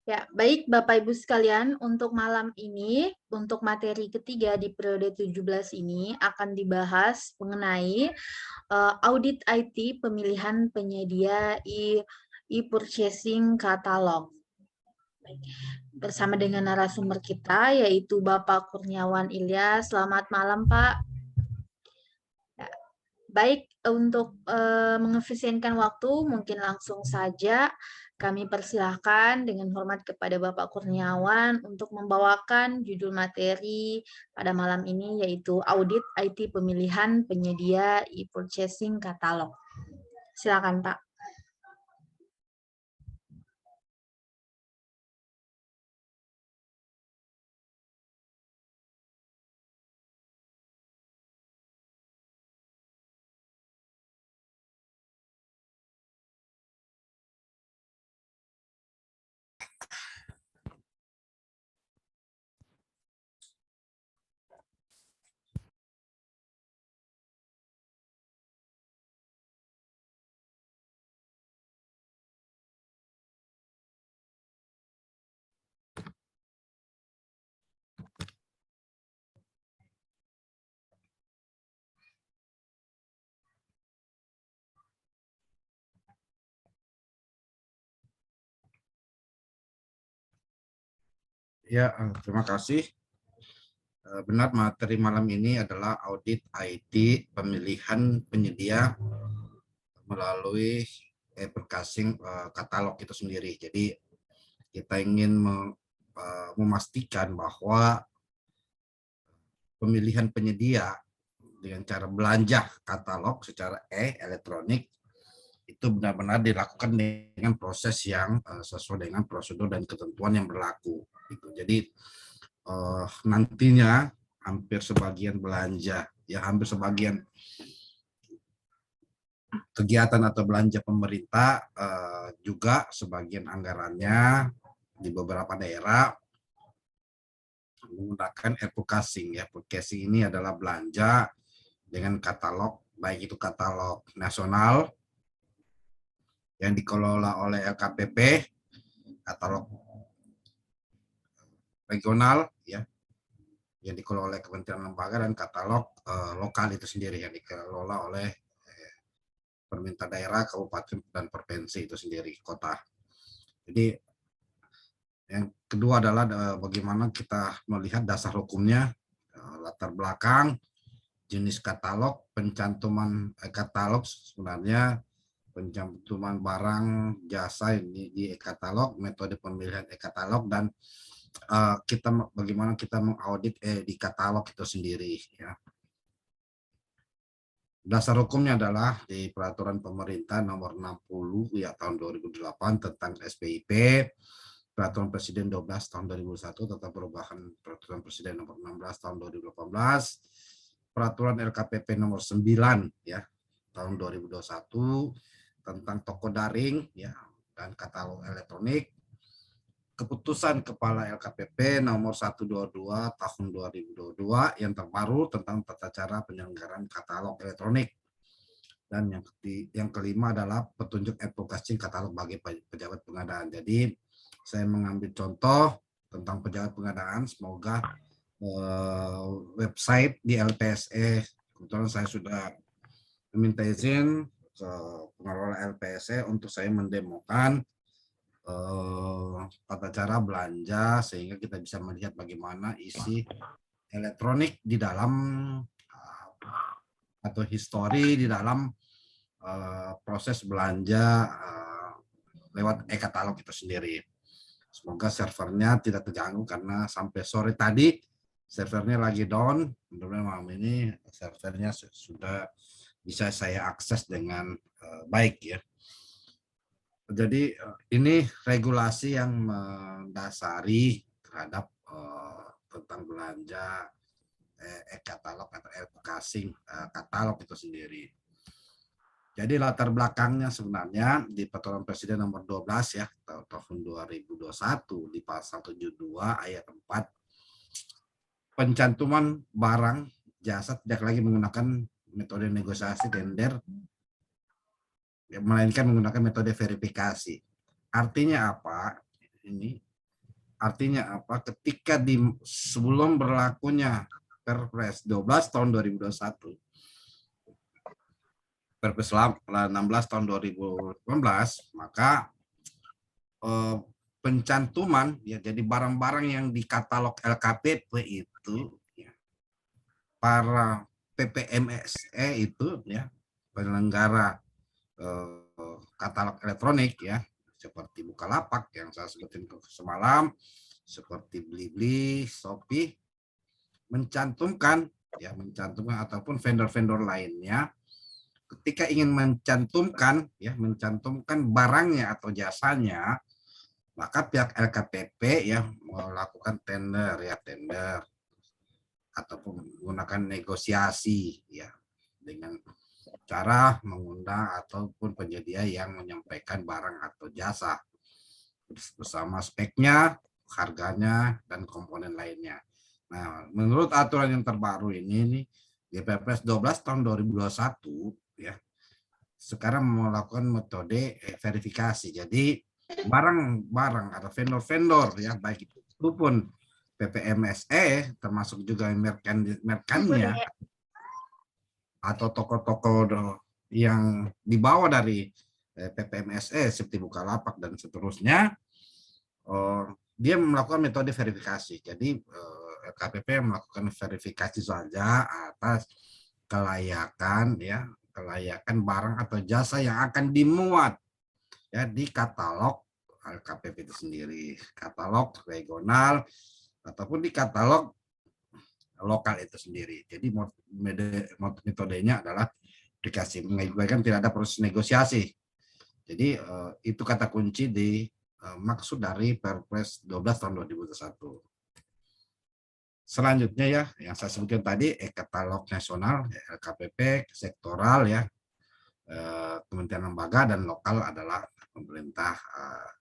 Ya, baik Bapak Ibu sekalian, untuk malam ini, untuk materi ketiga di periode 17 ini akan dibahas mengenai audit IT pemilihan penyedia e-purchasing katalog. Baik. Bersama dengan narasumber kita yaitu Bapak Kurniawan Ilyas. Selamat malam, Pak. Ya, baik, untuk mengefisienkan waktu, mungkin langsung saja kami persilahkan dengan hormat kepada Bapak Kurniawan untuk membawakan judul materi pada malam ini yaitu Audit IT Pemilihan Penyedia e-Purchasing Katalog. Silakan, Pak. Ya, terima kasih. Benar, materi malam ini adalah audit IT pemilihan penyedia melalui e-purchasing katalog itu sendiri. Jadi kita ingin memastikan bahwa pemilihan penyedia dengan cara belanja katalog secara elektronik itu benar-benar dilakukan dengan proses yang sesuai dengan prosedur dan ketentuan yang berlaku. Jadi nantinya hampir sebagian belanja, ya hampir sebagian kegiatan atau belanja pemerintah juga sebagian anggarannya di beberapa daerah menggunakan e-purchasing. E-purchasing ini adalah belanja dengan katalog, baik itu katalog nasional yang dikelola oleh LKPP, katalog regional ya yang dikelola oleh Kementerian Lembaga, dan katalog lokal itu sendiri yang dikelola oleh pemerintah daerah, kabupaten dan provinsi itu sendiri, kota. Jadi yang kedua adalah bagaimana kita melihat dasar hukumnya, latar belakang, jenis katalog, pencantuman katalog sebenarnya, pencantuman barang jasa di e-katalog, metode pemilihan e-katalog, dan bagaimana kita mengaudit di katalog itu sendiri. Ya. Dasar hukumnya adalah di Peraturan Pemerintah Nomor 60 ya tahun 2008 tentang SPIP, Peraturan Presiden 12 tahun 2001 tentang perubahan Peraturan Presiden Nomor 16 tahun 2018, Peraturan LKPP Nomor 9 ya tahun 2021 tentang toko daring ya dan katalog elektronik, Keputusan Kepala LKPP Nomor 122 Tahun 2022 yang terbaru tentang tata cara penyelenggaraan katalog elektronik. Dan yang kelima adalah petunjuk e-purchasing katalog bagi pejabat pengadaan. Jadi saya mengambil contoh tentang pejabat pengadaan, semoga website di LPSE, kebetulan saya sudah meminta izin ke pengelola LPSE untuk saya mendemokan tata cara belanja sehingga kita bisa melihat bagaimana isi elektronik di dalam atau histori di dalam proses belanja lewat e-katalog itu sendiri. Semoga servernya tidak terganggu karena sampai sore tadi servernya lagi down. Mudah-mudahan malam ini servernya sudah bisa saya akses dengan baik ya. Jadi ini regulasi yang mendasari terhadap tentang belanja e-katalog atau e-purchasing katalog itu sendiri. Jadi latar belakangnya sebenarnya di Peraturan Presiden Nomor 12 ya tahun 2021 di pasal 72 ayat 4, pencantuman barang jasa tidak lagi menggunakan metode negosiasi tender, melainkan menggunakan metode verifikasi. Artinya apa? Ini artinya apa? Ketika sebelum berlakunya Perpres 12 tahun 2021, Perpres 16 tahun 2018, maka pencantuman ya, jadi barang-barang yang di katalog LKPP itu ya, para PPMSE itu ya, penyelenggara katalog elektronik ya, seperti Bukalapak yang saya sebutin semalam, seperti Blibli, Shopee, mencantumkan ataupun vendor-vendor lainnya ketika ingin mencantumkan barangnya atau jasanya, maka pihak LKPP ya melakukan tender ataupun menggunakan negosiasi ya dengan cara mengundang ataupun penyedia yang menyampaikan barang atau jasa bersama speknya, harganya, dan komponen lainnya. Nah, menurut aturan yang terbaru ini di Perpres 12 tahun 2021 ya, sekarang melakukan metode verifikasi. Jadi barang-barang atau vendor-vendor ya, baik itu pun PPMSE termasuk juga merkannya atau toko-toko yang dibawa dari PPMSE seperti Bukalapak dan seterusnya, dia melakukan metode verifikasi. Jadi LKPP melakukan verifikasi saja atas kelayakan barang atau jasa yang akan dimuat ya di katalog LKPP itu sendiri, katalog regional ataupun di katalog lokal itu sendiri. Jadi metodenya adalah aplikasi, mengakibatkan tidak ada proses negosiasi. Jadi itu kata kunci di maksud dari Perpres 12 tahun 2021. Selanjutnya ya, yang saya sebutkan tadi, katalog nasional, LKPP, sektoral ya, kementerian lembaga, dan lokal adalah pemerintah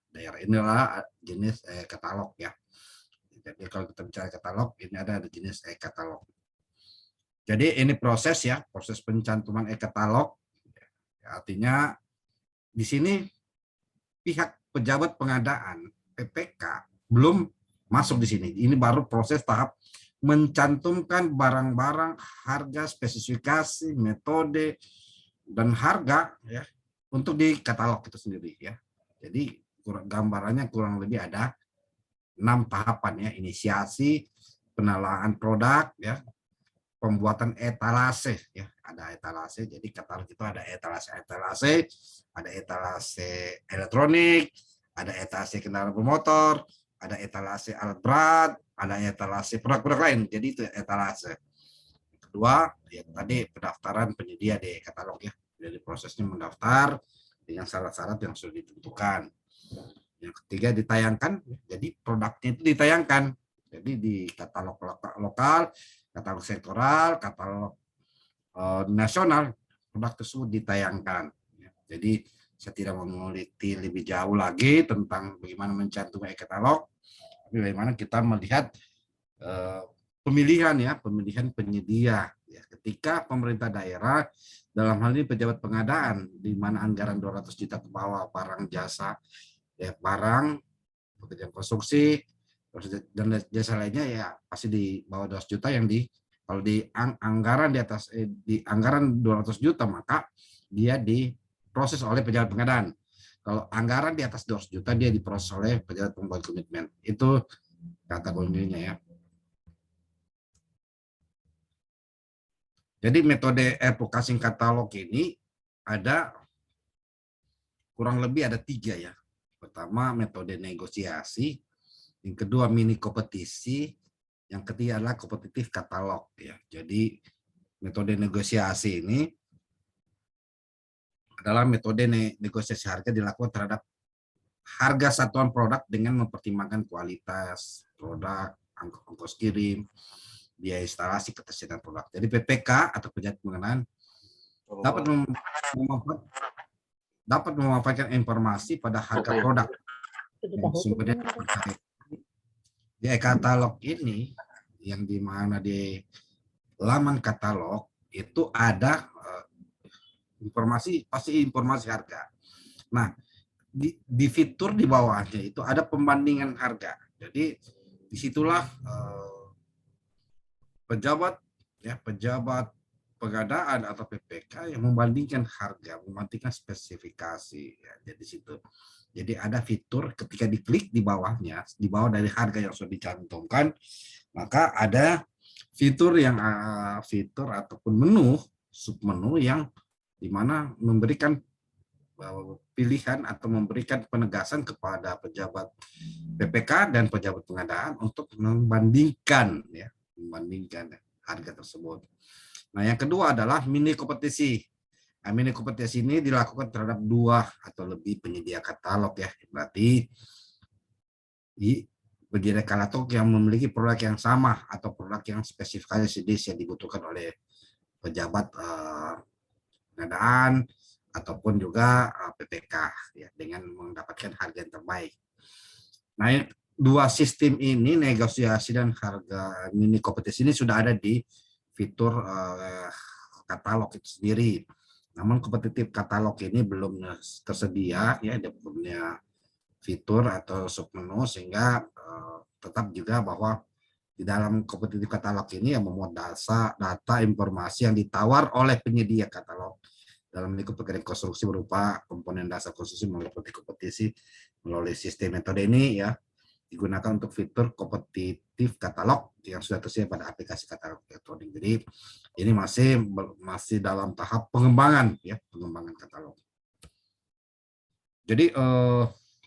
daerah. Inilah jenis katalog ya. Jadi kalau kita bicara katalog, ini ada jenis e-katalog. Jadi ini proses ya, proses pencantuman e-katalog. Artinya di sini pihak pejabat pengadaan PPK belum masuk di sini. Ini baru proses tahap mencantumkan barang-barang, harga, spesifikasi, metode, dan harga ya untuk di katalog itu sendiri ya. Jadi gambarannya kurang lebih ada 6 tahapan ya: inisiasi, penalaan produk ya, pembuatan etalase ya, ada etalase. Jadi katalog itu ada etalase, ada etalase elektronik, ada etalase kendaraan bermotor, ada etalase alat berat, ada etalase produk-produk lain. Jadi itu etalase. Kedua, ya tadi pendaftaran penyedia di katalog ya. Jadi prosesnya mendaftar dengan syarat-syarat yang sudah ditentukan. Yang ketiga, ditayangkan. Jadi produknya itu ditayangkan. Jadi di katalog lokal, katalog sektoral, katalog nasional, produk tersebut ditayangkan. Jadi saya tidak meneliti lebih jauh lagi tentang bagaimana mencantumkan e-katalog, tapi bagaimana kita melihat pemilihan penyedia ya, ketika pemerintah daerah dalam hal ini pejabat pengadaan di mana anggaran 200 juta ke bawah, barang jasa ya, barang pekerjaan konstruksi dan jasa lainnya ya pasti di bawah 200 juta. Yang kalau di anggaran di atas di anggaran 200 juta maka dia diproses oleh pejabat pengadaan. Kalau anggaran di atas 200 juta dia diproses oleh pejabat pembuat komitmen. Itu kata kuncinya ya. Jadi metode advokasi katalog ini ada kurang lebih ada 3 ya. Pertama metode negosiasi, yang kedua mini kompetisi, yang ketiga adalah kompetitif katalog ya. Jadi metode negosiasi ini adalah metode negosiasi harga dilakukan terhadap harga satuan produk dengan mempertimbangkan kualitas produk, ongkos kirim, biaya instalasi, ketersediaan produk. Jadi PPK atau pejabat pengadaan dapat memanfaatkan informasi pada harga produk yang sumbernya terkait. Di e-katalog ini, yang di mana di laman katalog itu ada informasi harga. Nah, di fitur di bawahnya itu ada pembandingan harga. Jadi disitulah pejabat pengadaan atau PPK yang membandingkan harga, membandingkan spesifikasi ya. Jadi situ. Jadi ada fitur ketika diklik di bawahnya, di bawah dari harga yang sudah dicantumkan, maka ada fitur ataupun submenu yang dimana memberikan pilihan atau memberikan penegasan kepada pejabat PPK dan pejabat pengadaan untuk membandingkan harga tersebut. Nah, yang kedua adalah mini kompetisi. Nah, mini kompetisi ini dilakukan terhadap 2 atau lebih penyedia katalog ya. Berarti di penyedia katalog yang memiliki produk yang sama atau produk yang spesifikasi yang dibutuhkan oleh pejabat pengadaan ataupun juga PPK ya, dengan mendapatkan harga yang terbaik. Nah, 2 sistem ini, negosiasi dan harga mini kompetisi ini sudah ada di fitur katalog itu sendiri. Namun kompetitif katalog ini belum tersedia ya, dia punya fitur atau submenu, sehingga tetap juga bahwa di dalam kompetitif katalog ini yang memuat data informasi yang ditawar oleh penyedia katalog dalam lingkup pekerjaan konstruksi berupa komponen dasar konstruksi melalui kompetisi melalui sistem metode ini ya, digunakan untuk fitur kompetitif katalog yang sudah tersedia pada aplikasi katalog elektronik. Jadi ini masih dalam tahap pengembangan ya, pengembangan katalog. Jadi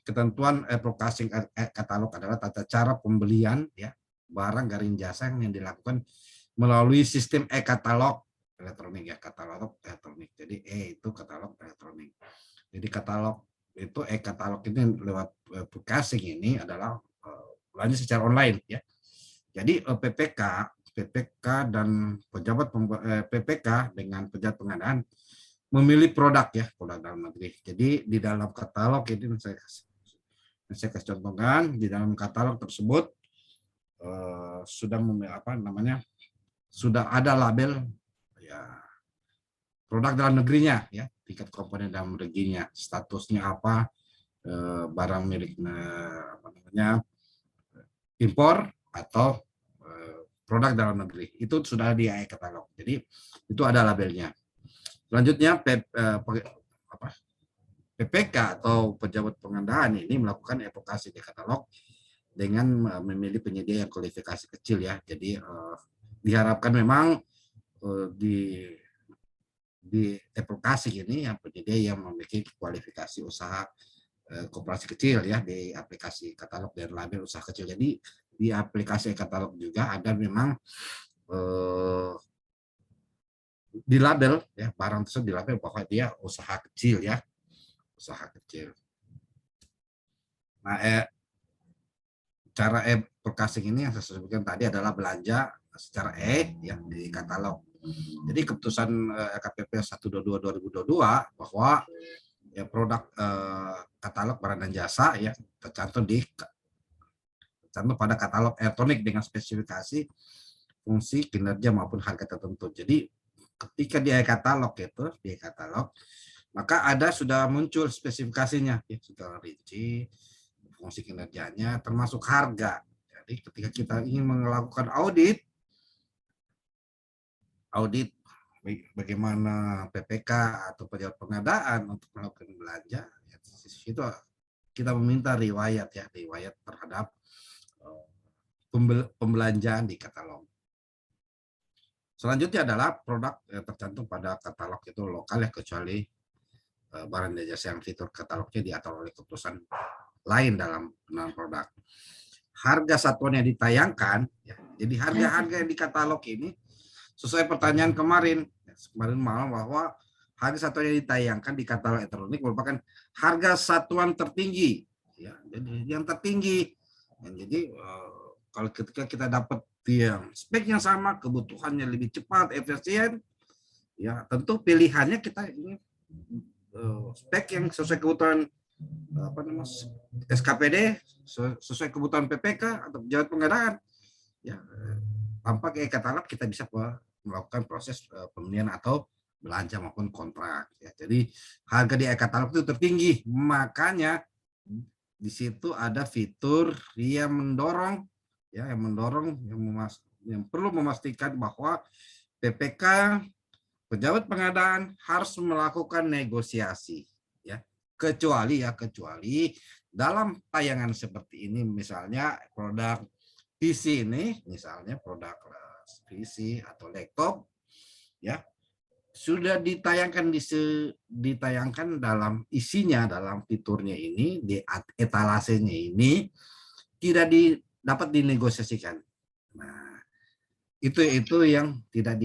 ketentuan advokasi katalog adalah tata cara pembelian ya barang garing jasa yang dilakukan melalui sistem e-katalog elektronik ya, katalog elektronik. Jadi itu katalog elektronik. Jadi katalog itu e-katalog ini lewat aplikasi ini adalah belanja secara online ya. Jadi PPK dan pejabat PPK dengan pejabat pengadaan memilih produk ya, produk dalam negeri. Jadi di dalam katalog ini saya kasih contohkan, di dalam katalog tersebut sudah ada label ya produk dalam negerinya ya, tingkat komponen dalam negerinya, statusnya apa, barang milik impor atau produk dalam negeri, itu sudah di e-katalog. Jadi itu ada labelnya. Selanjutnya PPK atau pejabat pengadaan ini melakukan advokasi di katalog dengan memilih penyedia yang kualifikasi kecil ya. Jadi diharapkan memang di advokasi ini yang penyedia yang memiliki kualifikasi usaha koperasi kecil ya, di aplikasi katalog dan label usaha kecil. Jadi di aplikasi katalog juga ada memang di label ya, barang tersebut di label bahwa dia usaha kecil ya, usaha kecil. Nah, cara advokasi ini yang saya sebutkan tadi adalah belanja secara yang di katalog. Jadi keputusan LKPP 122/2022 bahwa ya produk katalog barang dan jasa ya tercantum pada katalog elektronik dengan spesifikasi fungsi, kinerja maupun harga tertentu. Jadi ketika di katalog maka sudah muncul spesifikasinya ya, sudah rinci fungsi kinerjanya termasuk harga. Jadi ketika kita ingin melakukan audit bagaimana PPK atau pejabat pengadaan untuk melakukan belanja, ya, itu kita meminta riwayat terhadap pembelanjaan di katalog. Selanjutnya adalah produk tercantum pada katalog itu lokal ya, kecuali barang dan jasa yang fitur katalognya diatur oleh keputusan lain dalam pengenalan produk. Harga satuan yang ditayangkan, ya, jadi harga-harga yang di katalog ini sesuai pertanyaan kemarin malam bahwa harga satuan yang ditayangkan di katalog elektronik merupakan harga satuan tertinggi, ya, jadi yang tertinggi. Dan jadi kalau ketika kita dapat yang spek yang sama, kebutuhannya lebih cepat, efisien, ya tentu pilihannya kita ingin spek yang sesuai kebutuhan SKPD, sesuai kebutuhan PPK atau pejabat pengadaan. Ya, tanpa katalog kita bisa melakukan proses pembelian atau belanja maupun kontrak. Ya, jadi harga di katalog itu tertinggi, makanya di situ ada fitur yang mendorong, ya, yang perlu memastikan bahwa PPK pejabat pengadaan harus melakukan negosiasi, ya, kecuali dalam tayangan seperti ini, misalnya produk PC ini, misalnya produk PC atau laptop, ya, sudah ditayangkan dalam isinya, dalam fiturnya ini, di etalasenya ini tidak dapat dinegosiasikan. Nah, itu yang tidak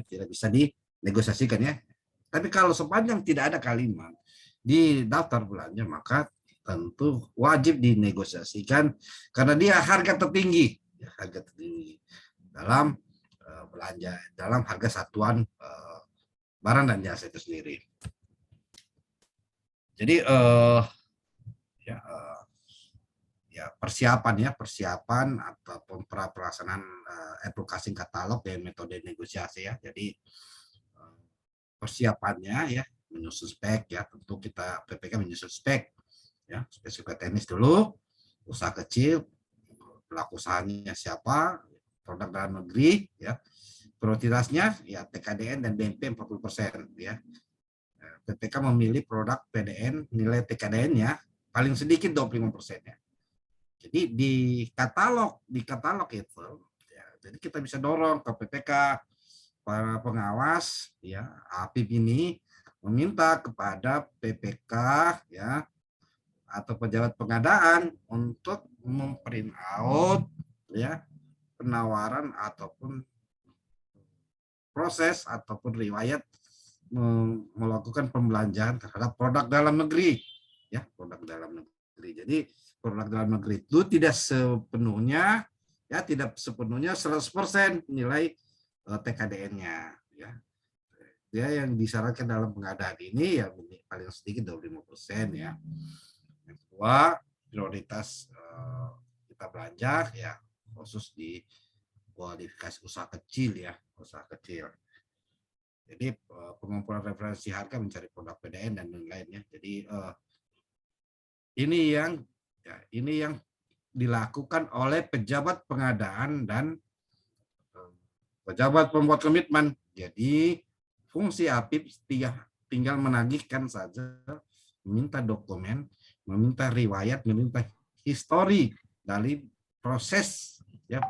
tidak bisa dinegosiasikan, ya. Tapi kalau sepanjang tidak ada kalimat di daftar belanja, maka tentu wajib dinegosiasikan karena dia harga tertinggi, ya, harga tertinggi dalam belanja, dalam harga satuan barang dan jasa itu sendiri. Jadi persiapan ataupun pelaksanaan advokasi katalog dan metode negosiasi, ya. Jadi persiapannya, ya, menyusun spek, ya, tentu kita PPK menyusun spek, ya, spesifik teknis dulu, usaha kecil, pelaku usahanya siapa, produk dalam negeri, ya, prioritasnya, ya, TKDN dan BNP 40%, ya. PPK memilih produk PDN nilai TKDN-nya paling sedikit 25%, ya. Jadi di katalog itu, ya, jadi kita bisa dorong ke PPK, para pengawas, ya, APIP ini meminta kepada PPK, ya, atau pejabat pengadaan untuk memprint out, ya, penawaran ataupun proses ataupun riwayat melakukan pembelanjaan terhadap produk dalam negeri, ya, produk dalam negeri. Jadi produk dalam negeri itu tidak sepenuhnya 100% nilai TKDN-nya, ya. Dia yang disyaratkan dalam pengadaan ini ya paling sedikit 25%, ya. Yang kedua, prioritas kita belanja, ya, khusus di kualifikasi usaha kecil, ya, usaha kecil. Jadi pengumpulan referensi harga mencari produk PDN dan lain-lainnya. Jadi ini yang dilakukan oleh pejabat pengadaan dan pejabat pembuat komitmen. Jadi fungsi APIP tinggal menagihkan saja, meminta dokumen, meminta riwayat, meminta histori dari proses, ya,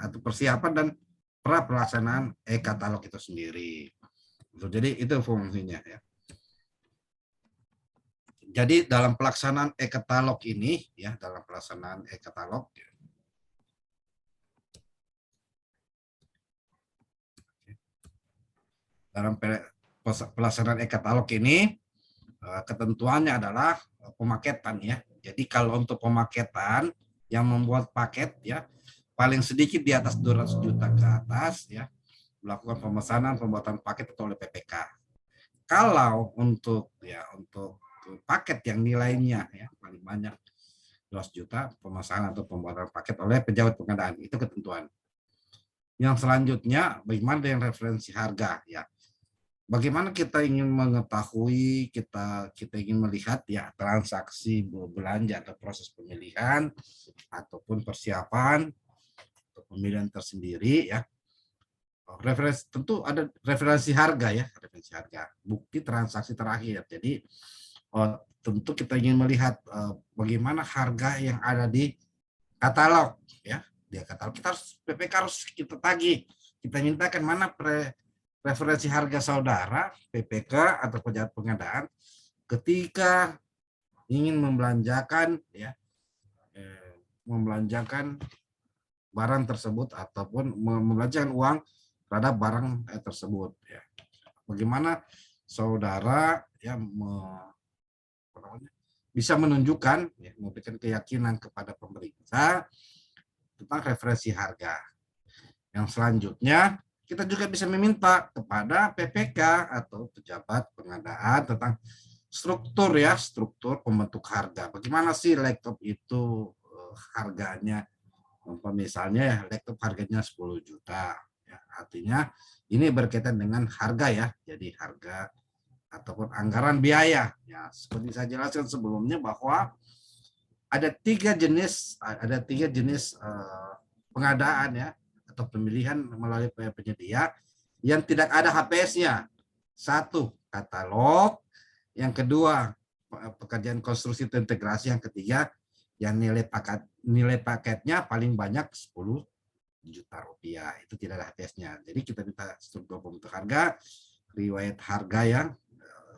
atau persiapan dan pra pelaksanaan e-katalog itu sendiri. Jadi itu fungsinya, ya. Jadi dalam pelaksanaan e-katalog ini, ya, dalam pelaksanaan e-katalog, dalam pelaksanaan e-katalog ini ketentuannya adalah pemaketan, ya. Jadi kalau untuk pemaketan yang membuat paket, ya, paling sedikit di atas 200 juta ke atas, ya, melakukan pemesanan pembuatan paket oleh PPK. Kalau untuk paket yang nilainya, ya, paling banyak 200 juta, pemesanan atau pembuatan paket oleh pejabat pengadaan, itu ketentuan. Yang selanjutnya, bagaimana dengan referensi harga, ya. Bagaimana kita ingin mengetahui, kita ingin melihat, ya, transaksi belanja atau proses pemilihan ataupun persiapan atau pemilihan tersendiri, ya. Referensi tentu ada referensi harga, ya, referensi harga, bukti transaksi terakhir. Jadi tentu kita ingin melihat bagaimana harga yang ada di katalog, ya. Di katalog kita harus PPK harus kita tagih, kita mintakan mana referensi harga saudara PPK atau pejabat pengadaan ketika ingin membelanjakan, ya, membelanjakan barang tersebut ataupun membelanjakan uang terhadap barang tersebut, ya. Bagaimana saudara, ya, bisa menunjukkan, ya, memberikan keyakinan kepada pemerintah tentang referensi harga. Yang selanjutnya kita juga bisa meminta kepada PPK atau pejabat pengadaan tentang struktur, ya, struktur pembentuk harga. Bagaimana sih laptop itu harganya? Misalnya, ya, laptop harganya 10 juta. Ya, artinya ini berkaitan dengan harga, ya. Jadi harga ataupun anggaran biaya. Ya, seperti saya jelaskan sebelumnya bahwa ada tiga jenis pengadaan ya atau pemilihan melalui penyedia yang tidak ada HPS-nya. Satu, katalog. Yang kedua, pekerjaan konstruksi dan integrasi. Yang ketiga, yang nilai paketnya paling banyak 10 juta rupiah. Itu tidak ada HPS-nya. Jadi kita minta struktur pembentuk harga, riwayat harga yang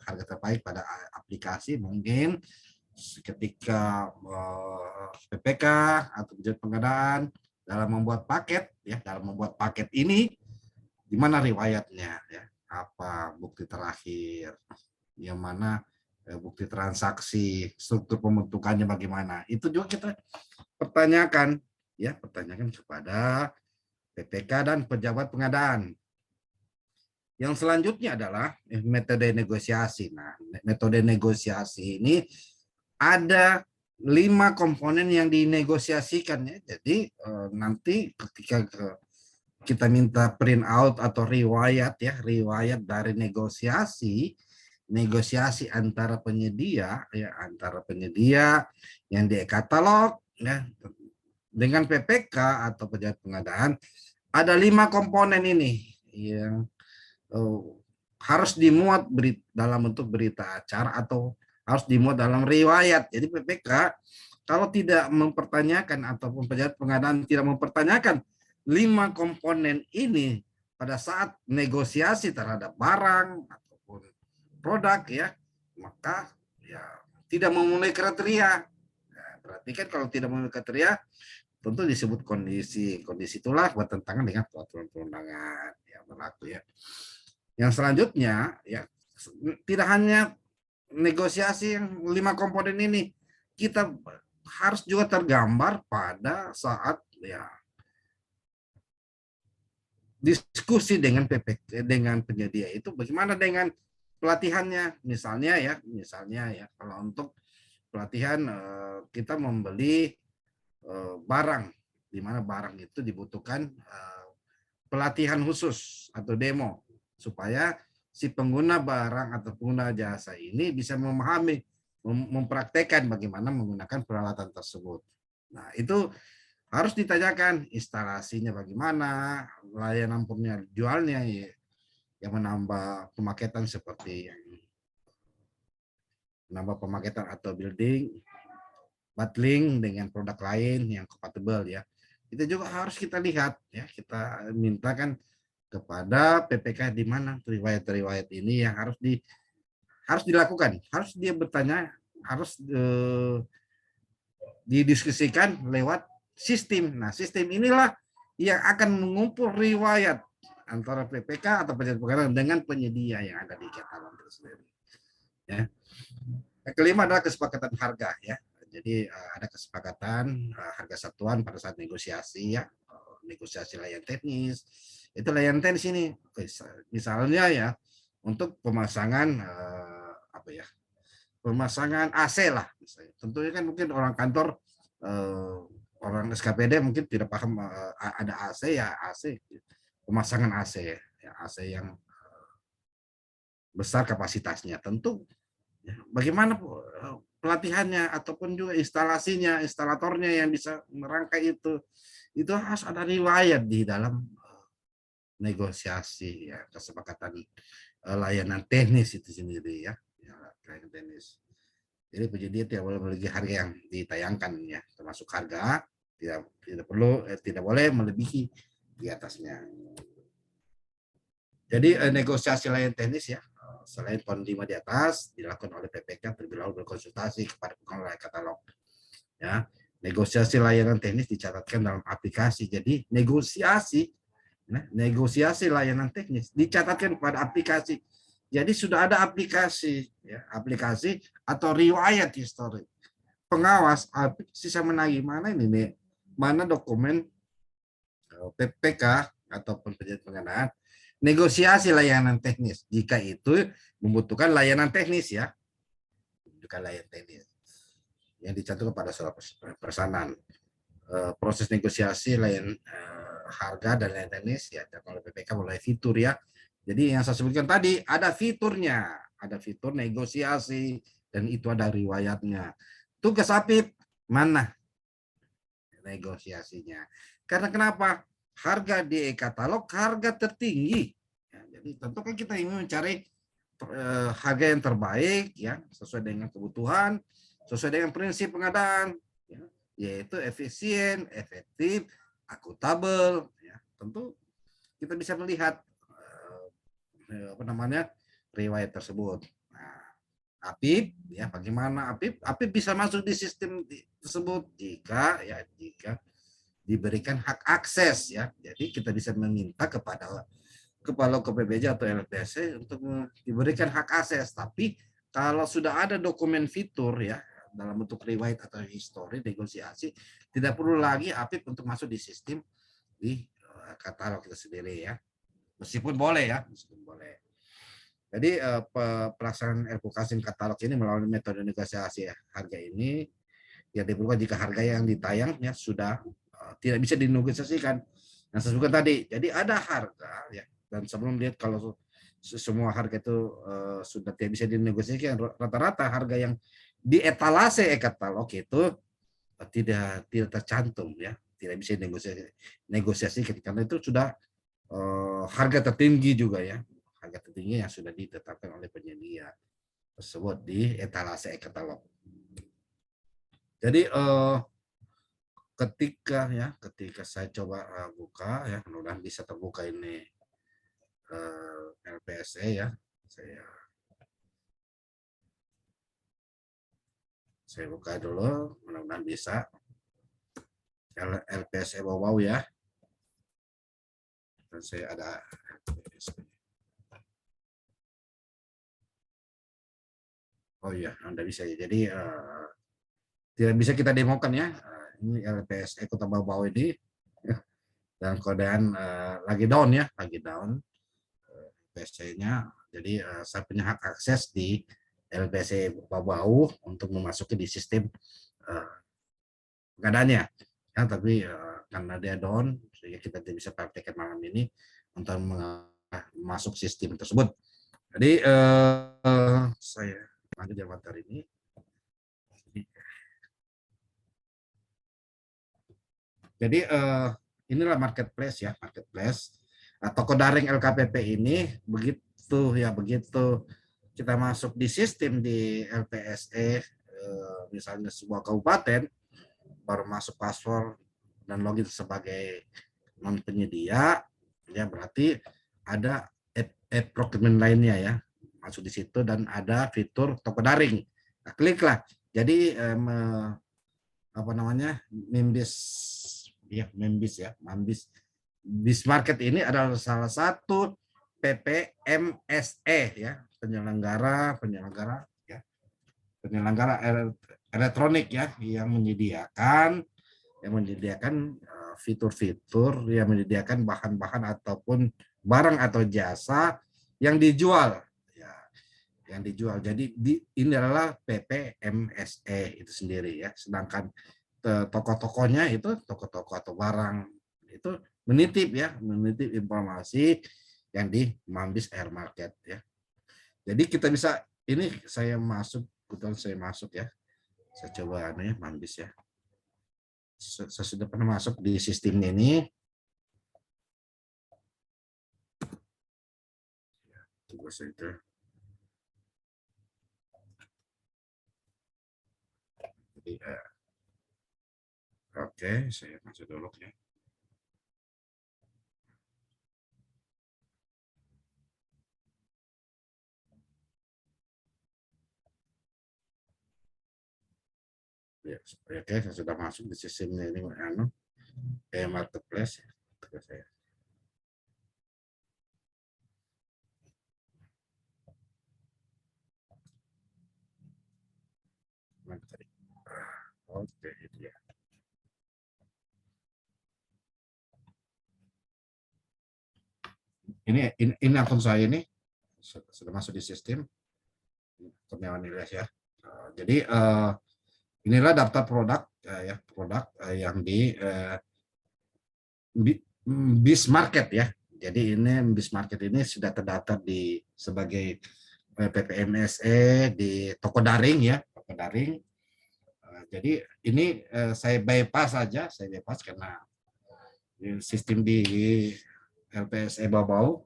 harga terbaik pada aplikasi mungkin ketika PPK atau penjualan pengadaan dalam membuat paket ya, dalam membuat paket ini di mana riwayatnya ya, apa bukti terakhir, yang mana bukti transaksi, struktur pembentukannya bagaimana. Itu juga kita pertanyakan ya, pertanyakan kepada PPK dan pejabat pengadaan. Yang selanjutnya adalah metode negosiasi. Nah, metode negosiasi ini ada 5 komponen yang dinegosiasikan ya. Jadi nanti ketika kita minta print out atau riwayat ya, riwayat dari negosiasi antara penyedia ya, antara penyedia yang di katalog ya dengan PPK atau pejabat pengadaan, ada 5 komponen ini yang harus dimuat dalam bentuk berita acara atau harus dimuat dalam riwayat. Jadi PPK kalau tidak mempertanyakan ataupun pejabat pengadaan tidak mempertanyakan 5 komponen ini pada saat negosiasi terhadap barang ataupun produk ya, maka ya tidak memenuhi kriteria. Nah, berarti kan kalau tidak memenuhi kriteria tentu disebut kondisi. Kondisi itulah bertentangan dengan peraturan perundangan yang berlaku ya. Yang selanjutnya ya, tidak hanya negosiasi yang 5 komponen ini, kita harus juga tergambar pada saat ya diskusi dengan PPK dengan penyedia itu bagaimana dengan pelatihannya, misalnya ya kalau untuk pelatihan kita membeli barang, di mana barang itu dibutuhkan pelatihan khusus atau demo supaya si pengguna barang atau pengguna jasa ini bisa memahami, mempraktekkan bagaimana menggunakan peralatan tersebut. Nah, itu harus ditanyakan instalasinya bagaimana, layanan jualnya ya, yang menambah pemaketan seperti yang menambah pemaketan atau building, bundling dengan produk lain yang compatible ya. Itu juga harus kita lihat ya, kita mintakan kepada PPK di mana riwayat-riwayat ini yang harus dilakukan, harus dia bertanya, harus didiskusikan lewat sistem. Nah, sistem inilah yang akan mengumpul riwayat antara PPK atau pejabat pengadaan dengan penyedia yang ada di katalog tersebut. Ya. Yang kelima adalah kesepakatan harga ya. Jadi ada kesepakatan harga satuan pada saat negosiasi ya, negosiasi layanan teknis. Itu layanan teknis ini, misalnya ya untuk pemasangan pemasangan AC lah, misalnya. Tentunya kan mungkin orang kantor, orang SKPD mungkin tidak paham ada AC ya, AC pemasangan AC ya, AC yang besar kapasitasnya. Tentu ya, bagaimana pelatihannya ataupun juga instalasinya, instalatornya yang bisa merangkai itu harus ada riwayat di dalam negosiasi ya, kesepakatan layanan teknis itu sendiri ya, layanan teknis. Jadi penyedia tidak boleh memiliki harga yang ditayangkan ya, termasuk harga tidak boleh melebihi di atasnya. Jadi negosiasi layanan teknis ya, selain poin 5 di atas dilakukan oleh PPK terlebih dahulu berkonsultasi kepada pengelola katalog. Ya, negosiasi layanan teknis dicatatkan dalam aplikasi. Jadi negosiasi layanan teknis dicatatkan pada aplikasi. Jadi sudah ada aplikasi ya, aplikasi atau riwayat histori. Pengawas sisa menagih mana ini nih? Mana dokumen PPK ataupun pejabat pengadaan negosiasi layanan teknis jika itu membutuhkan layanan teknis ya, membutuhkan layanan teknis yang dicantumkan pada surat pesanan. Proses negosiasi layanan harga dan layanan teknis ya, kalau PPK mulai fitur ya. Jadi yang saya sebutkan tadi ada fiturnya. ada fitur negosiasi, dan itu ada riwayatnya. Tugas APIP mana negosiasinya? Karena kenapa? Harga di e-katalog harga tertinggi. Ya, jadi tentu kan kita ingin mencari harga yang terbaik, ya, sesuai dengan kebutuhan, sesuai dengan prinsip pengadaan, ya, yaitu efisien, efektif, akuntabel. Ya. Tentu kita bisa melihat apa namanya riwayat tersebut. Nah, APIP, ya, bagaimana APIP bisa masuk di sistem tersebut jika diberikan hak akses, ya. Jadi kita bisa meminta kepada kepala KPBJ atau LPSC untuk diberikan hak akses. Tapi kalau sudah ada dokumen fitur, ya, dalam bentuk riwayat atau histori negosiasi, tidak perlu lagi APIP untuk masuk di sistem di katalog itu sendiri, ya. Meskipun boleh, ya, meskipun boleh. Jadi pelaksanaan advokasi katalog ini melalui metode negosiasi harga ini ya diperlukan jika harga yang ditayangnya sudah tidak bisa dinegosiasikan. Yang saya sebutkan tadi, jadi ada harga, ya, dan sebelum lihat kalau semua harga itu sudah tidak bisa dinegosiasikan, rata-rata harga yang di etalase e-katalog itu tidak tercantum, ya, tidak bisa dinegosiasikan karena itu sudah harga tertinggi juga, ya, harga tertinggi yang sudah ditetapkan oleh penyedia tersebut di etalase e-katalog. Jadi ketika saya coba buka, ya, mudah-mudahan bisa terbuka ini LPSE, ya, saya buka dulu, mudah-mudahan bisa LPSE bawah, ya, dan saya ada LPSE. Oh iya, Anda bisa, ya. Jadi tidak bisa kita demokan, ya. Ini LPSE Kota Bau ini dan kodean lagi down, ya, lagi down LPSE-nya. Jadi saya punya hak akses di LPSE Bau untuk memasuki di sistem pengadaannya, ya, tapi karena dia down sehingga kita tidak bisa praktekkan malam ini untuk masuk sistem tersebut. Jadi saya lanjut yang materi ini. Jadi inilah marketplace, ya, marketplace. Toko daring LKPP ini begitu kita masuk di sistem di LPSE, misalnya sebuah kabupaten, baru masuk password dan login sebagai non penyedia, ya, berarti ada procurement lainnya, ya, masuk di situ dan ada fitur toko daring. Nah, kliklah. Jadi apa namanya Membis, ya, Bismarket ini adalah salah satu PPMSE, ya, penyelenggara elektronik, ya, yang menyediakan fitur-fitur, yang menyediakan bahan-bahan ataupun barang atau jasa yang dijual, ya, yang dijual. Jadi ini adalah PPMSE itu sendiri, ya. Sedangkan toko-tokonya itu toko-toko atau barang itu menitip informasi yang di Mambis Air Market, ya. Jadi kita bisa, ini saya masuk, ya. Saya coba ya Mambis, ya. Saya sudah pernah masuk di sistemnya ini. Tunggu saja. Jadi, oke, saya masuk dulu, ya. Ya, oke, saya sudah masuk di sistemnya ini, marketplace, ya. Saya. Oke, itu, ya. Ini akun saya ini sudah masuk di sistem Kurniawan Ilyas, ya. Jadi inilah daftar produk, yang di Bismarket, ya. Jadi ini Bismarket ini sudah terdaftar sebagai PPMSE di toko daring ya, toko daring. Jadi ini saya bypass saja, karena sistem di LPSE Babau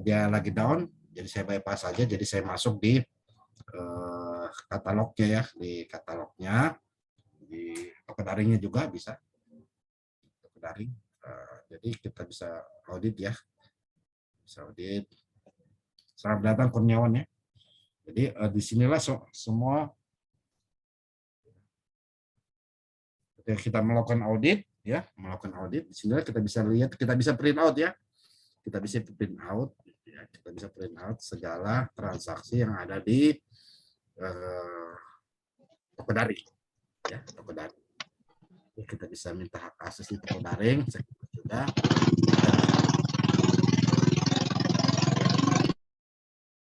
dia lagi down, jadi saya bypass saja. Jadi saya masuk di katalognya ya, di toko daringnya juga bisa, toko daring. Jadi kita bisa audit ya, Selamat datang Kurniawan ya. Jadi disinilah semua kita melakukan audit ya, di sinilah kita bisa lihat, kita bisa print out ya, kita bisa print out segala transaksi yang ada di toko daring ya, toko daring. Kita bisa minta hak akses di toko daring juga.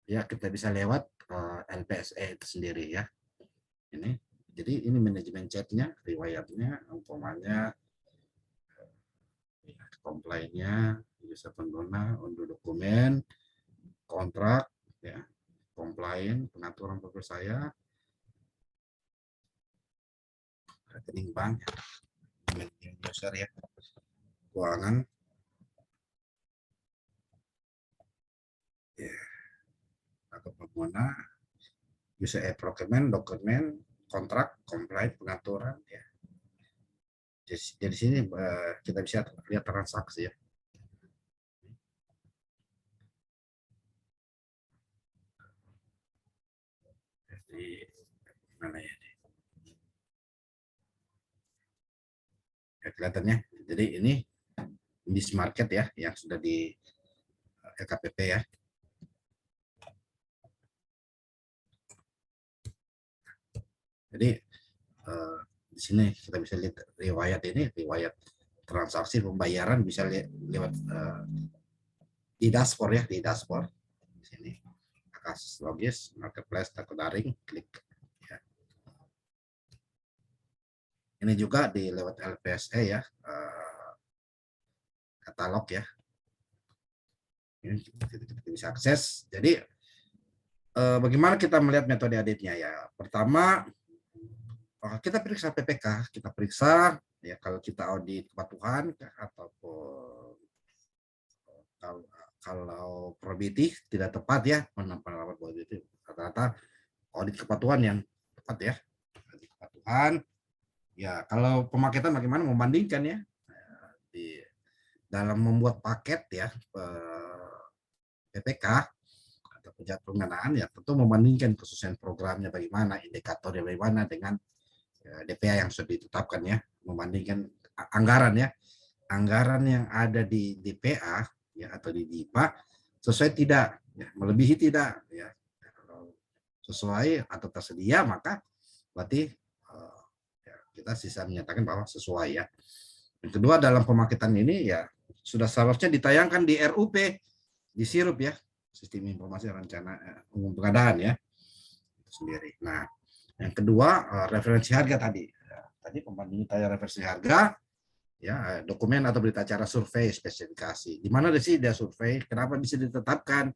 Ya, kita bisa lewat LPSE itu sendiri ya. Jadi ini manajemen chatnya, riwayatnya, umpamanya komplainnya, bisa pengguna, unduh dokumen, kontrak, ya, komplain, pengaturan pokok saya, rekening bank, user ya, keuangan, ya, atau pengguna, user procurement, dokumen, kontrak, komplain, pengaturan, ya. Jadi sini kita bisa lihat transaksi ya. Jadi mana ya? Kelihatannya. Jadi ini market ya, yang sudah di LKPP ya. Jadi di sini kita bisa lihat riwayat transaksi pembayaran bisa lewat di dashboard ya, di sini akses logis, marketplace, toko daring, klik ya. Ini juga di lewat LPSE ya, katalog ya, ini kita bisa akses. Jadi bagaimana kita melihat metode auditnya ya? Pertama, kita periksa PPK, kita periksa ya, kalau kita audit kepatuhan ataupun kalau probity tidak tepat ya, penerapan itu rata-rata audit kepatuhan yang tepat ya. Audit kepatuhan ya, kalau pemaketan bagaimana membandingkan ya, di dalam membuat paket ya PPK atau penjadwalan pendanaan ya, tentu membandingkan kesusahan programnya bagaimana, indikatornya bagaimana dengan DPA yang sudah ditetapkan ya, membandingkan anggaran ya, anggaran yang ada di DPA ya atau di DIPA sesuai tidak ya, melebihi tidak ya, kalau sesuai atau tersedia maka berarti ya, kita sisa menyatakan bahwa sesuai ya. Yang kedua, dalam pemaketan ini ya sudah seharusnya ditayangkan di RUP, di SIRUP ya, Sistem Informasi Rencana Umum Pengadaan ya, itu sendiri. Nah, yang kedua, referensi harga tadi. Tadi pembanding tanya referensi harga, ya dokumen atau berita acara survei spesifikasi. Di mana sih dia survei? Kenapa bisa ditetapkan?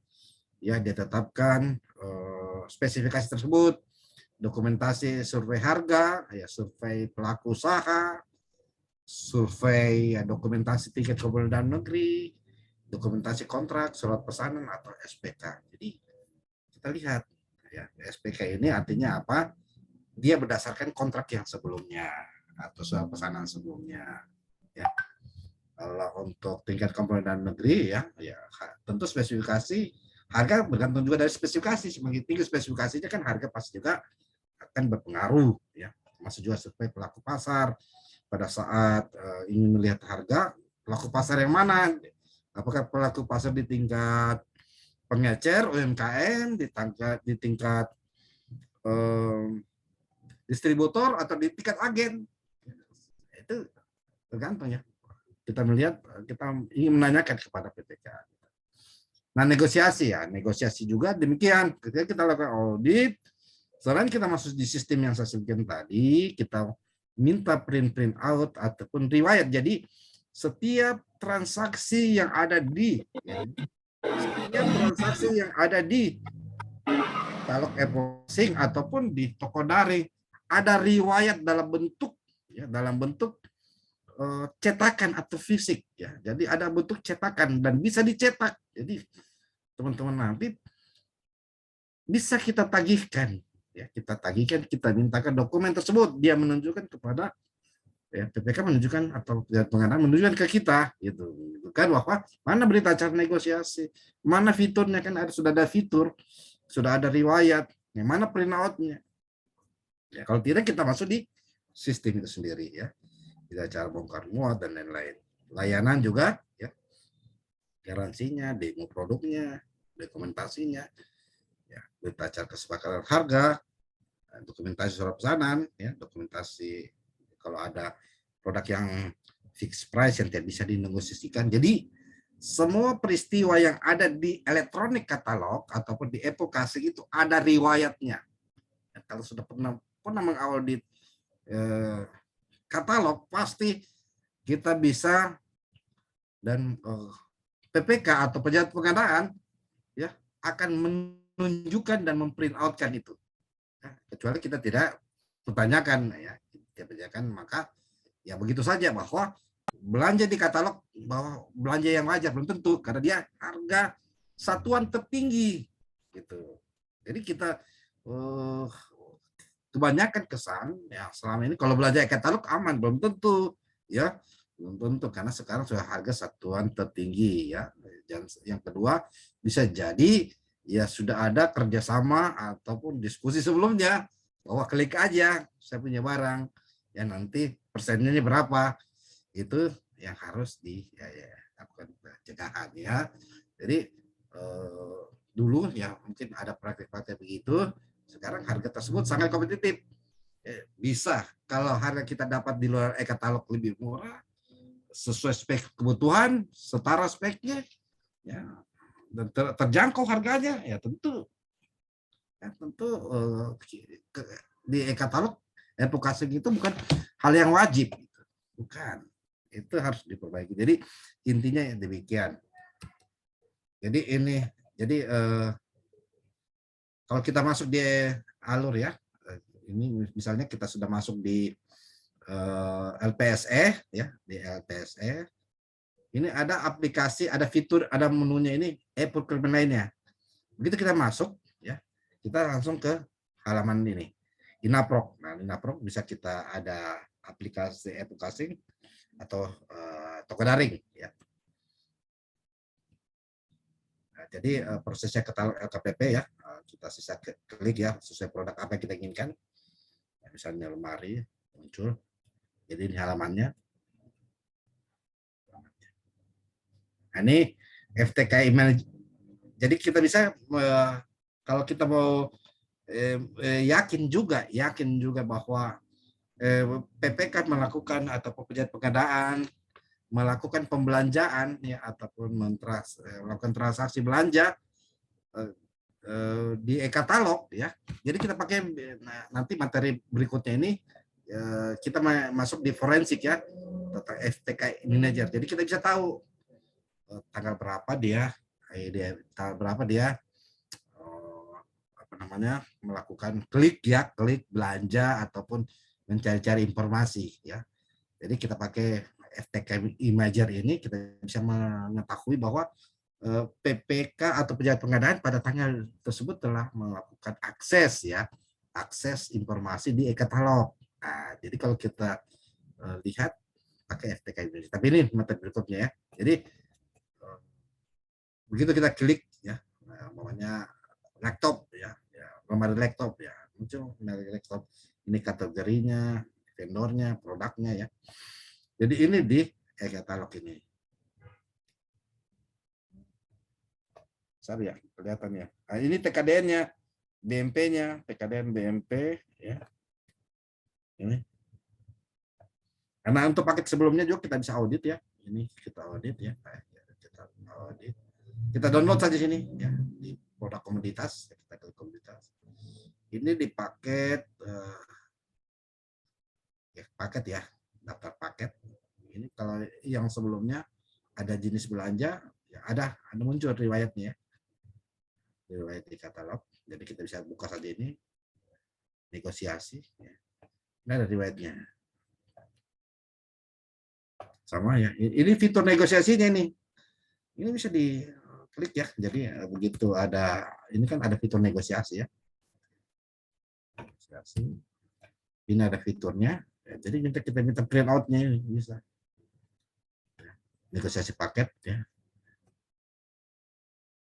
Ya, ditetapkan spesifikasi tersebut, dokumentasi survei harga, ya survei pelaku usaha, survei ya, dokumentasi tiket ke dalam negeri, dokumentasi kontrak, surat pesanan atau SPK. Jadi kita lihat ya, SPK ini artinya apa? Dia berdasarkan kontrak yang sebelumnya atau surat pesanan sebelumnya ya. Kalau untuk tingkat komponen dalam negeri ya tentu spesifikasi harga bergantung juga dari spesifikasi. Semakin tinggi spesifikasinya kan harga pasti juga akan berpengaruh ya. Masuk juga survei pelaku pasar pada saat ingin melihat harga pelaku pasar yang mana, apakah pelaku pasar di tingkat pengecer UMKM, di tingkat distributor atau di tingkat agen, itu tergantung ya. Kita melihat, kita ingin menanyakan kepada PPK. Nah, negosiasi juga demikian. Ketika kita lakukan audit, selain kita masuk di sistem yang saya sebutkan tadi, kita minta print out ataupun riwayat. Jadi setiap transaksi yang ada di katalog e-browsing ataupun di toko daring ada riwayat dalam bentuk cetakan atau fisik ya. Jadi ada bentuk cetakan dan bisa dicetak. Jadi teman-teman nanti bisa kita tagihkan ya, kita mintakan dokumen tersebut, dia menunjukkan kepada ya, PPK menunjukkan atau pengadaan menunjukkan ke kita gitu kan, bahwa mana berita acara negosiasi, mana fiturnya, kan sudah ada fitur, sudah ada riwayat, yang mana print out-nya ya. Kalau tidak kita masuk di sistem itu sendiri ya, tidak cara bongkar muat dan lain-lain. Layanan juga ya, garansinya, demo produknya, dokumentasinya ya, berita acara kesepakatan harga, dokumentasi surat pesanan ya, dokumentasi kalau ada produk yang fixed price yang tidak bisa dinegosiasikan. Jadi semua peristiwa yang ada di elektronik katalog ataupun di e-Kasih itu ada riwayatnya. Kalau sudah pernah mengaudit katalog, pasti kita bisa, dan PPK atau pejabat pengadaan ya akan menunjukkan dan memprint outkan itu. Kecuali kita tidak pertanyakan ya, maka ya begitu saja, bahwa belanja di katalog bahwa belanja yang wajar belum tentu, karena dia harga satuan tertinggi gitu. Jadi kita kebanyakan kesan ya selama ini kalau belanja katalog aman, belum tentu ya, belum tentu, karena sekarang sudah harga satuan tertinggi ya. Dan yang kedua, bisa jadi ya sudah ada kerjasama ataupun diskusi sebelumnya bahwa klik aja saya punya barang ya, nanti persennya berapa, itu yang harus dilakukan pencegahan ya. Jadi dulu ya mungkin ada praktik-praktik begitu, sekarang harga tersebut sangat kompetitif. Bisa kalau harga kita dapat di luar e-katalog lebih murah, sesuai spek kebutuhan, setara speknya ya, dan terjangkau harganya ya, tentu di e-katalog e-Kasih itu bukan hal yang wajib, bukan, itu harus diperbaiki. Jadi intinya demikian. Jadi kalau kita masuk di alur ya, ini misalnya kita sudah masuk di LPSE ya, di LPSE ini ada aplikasi, ada fitur, ada menunya ini e-procurement lainnya. Begitu kita masuk ya, kita langsung ke halaman ini Inaprok. Nah, Inaprok bisa kita ada aplikasi e-Kasih atau toko daring ya. Nah, jadi prosesnya katalog LKPP ya, kita sisa klik ya sesuai produk apa yang kita inginkan. Nah, misalnya lemari muncul, jadi ini halamannya. Nah, ini FTK email. Jadi kita bisa kalau kita mau yakin juga bahwa PPK melakukan atau pejabat pengadaan melakukan pembelanjaan ya, ataupun melakukan transaksi belanja di e-katalog ya. Jadi kita pakai nanti materi berikutnya ini kita masuk di forensik ya, tentang FTK manager. Jadi kita bisa tahu tanggal berapa dia melakukan klik belanja ataupun mencari-cari informasi ya. Jadi kita pakai FTK Imager ini, kita bisa mengetahui bahwa PPK atau pejabat pengadaan pada tanggal tersebut telah melakukan akses informasi di e-katalog. Nah, jadi kalau kita lihat pakai FTK Imager. Tapi ini materi berikutnya ya. Jadi begitu kita klik ya, namanya laptop ya, lemari laptop ya, muncul lemari laptop, ini kategorinya, vendornya, produknya ya. Jadi ini di e-katalog ini. Sorry ya, kelihatan ya. Nah, ini TKDN-nya, BMP-nya, TKDN BMP ya. Ini. Karena untuk paket sebelumnya juga kita bisa audit ya. Ini kita audit ya. Kita audit. Kita download saja sini ya, di produk komoditas, kita klik komoditas. Ini di paket paket ya, daftar paket. Ini kalau yang sebelumnya ada jenis belanja, ya ada muncul riwayatnya. riwayat di katalog. Jadi kita bisa buka saja ini negosiasi. Ya. Ini ada riwayatnya. Sama ya. Ini fitur negosiasinya ini. Ini bisa diklik ya. Jadi begitu ada ini kan ada fitur negosiasi ya. Negosiasi. Ini ada fiturnya. Ya, jadi kita minta print out-nya ini bisa. Negosiasi paket ya.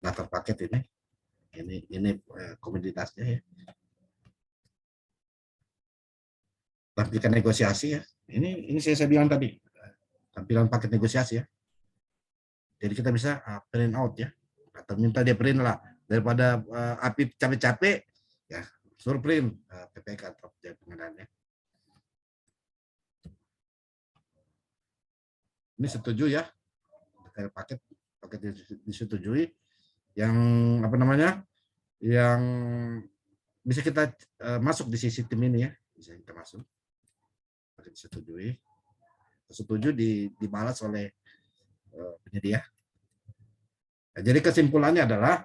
Daftar paket ini komoditasnya ya. Tampilan negosiasi ya. Ini saya bilang tadi tampilan paket negosiasi ya. Jadi kita bisa print out ya, atau minta dia print lah daripada Apip capek-capek ya suruh print PPK atau pengadaan ya. Ini setuju ya, paket disetujui yang apa namanya yang bisa kita masuk di sistem ini ya, bisa kita masuk. Setuju dibalas oleh penyedia. Nah, jadi kesimpulannya adalah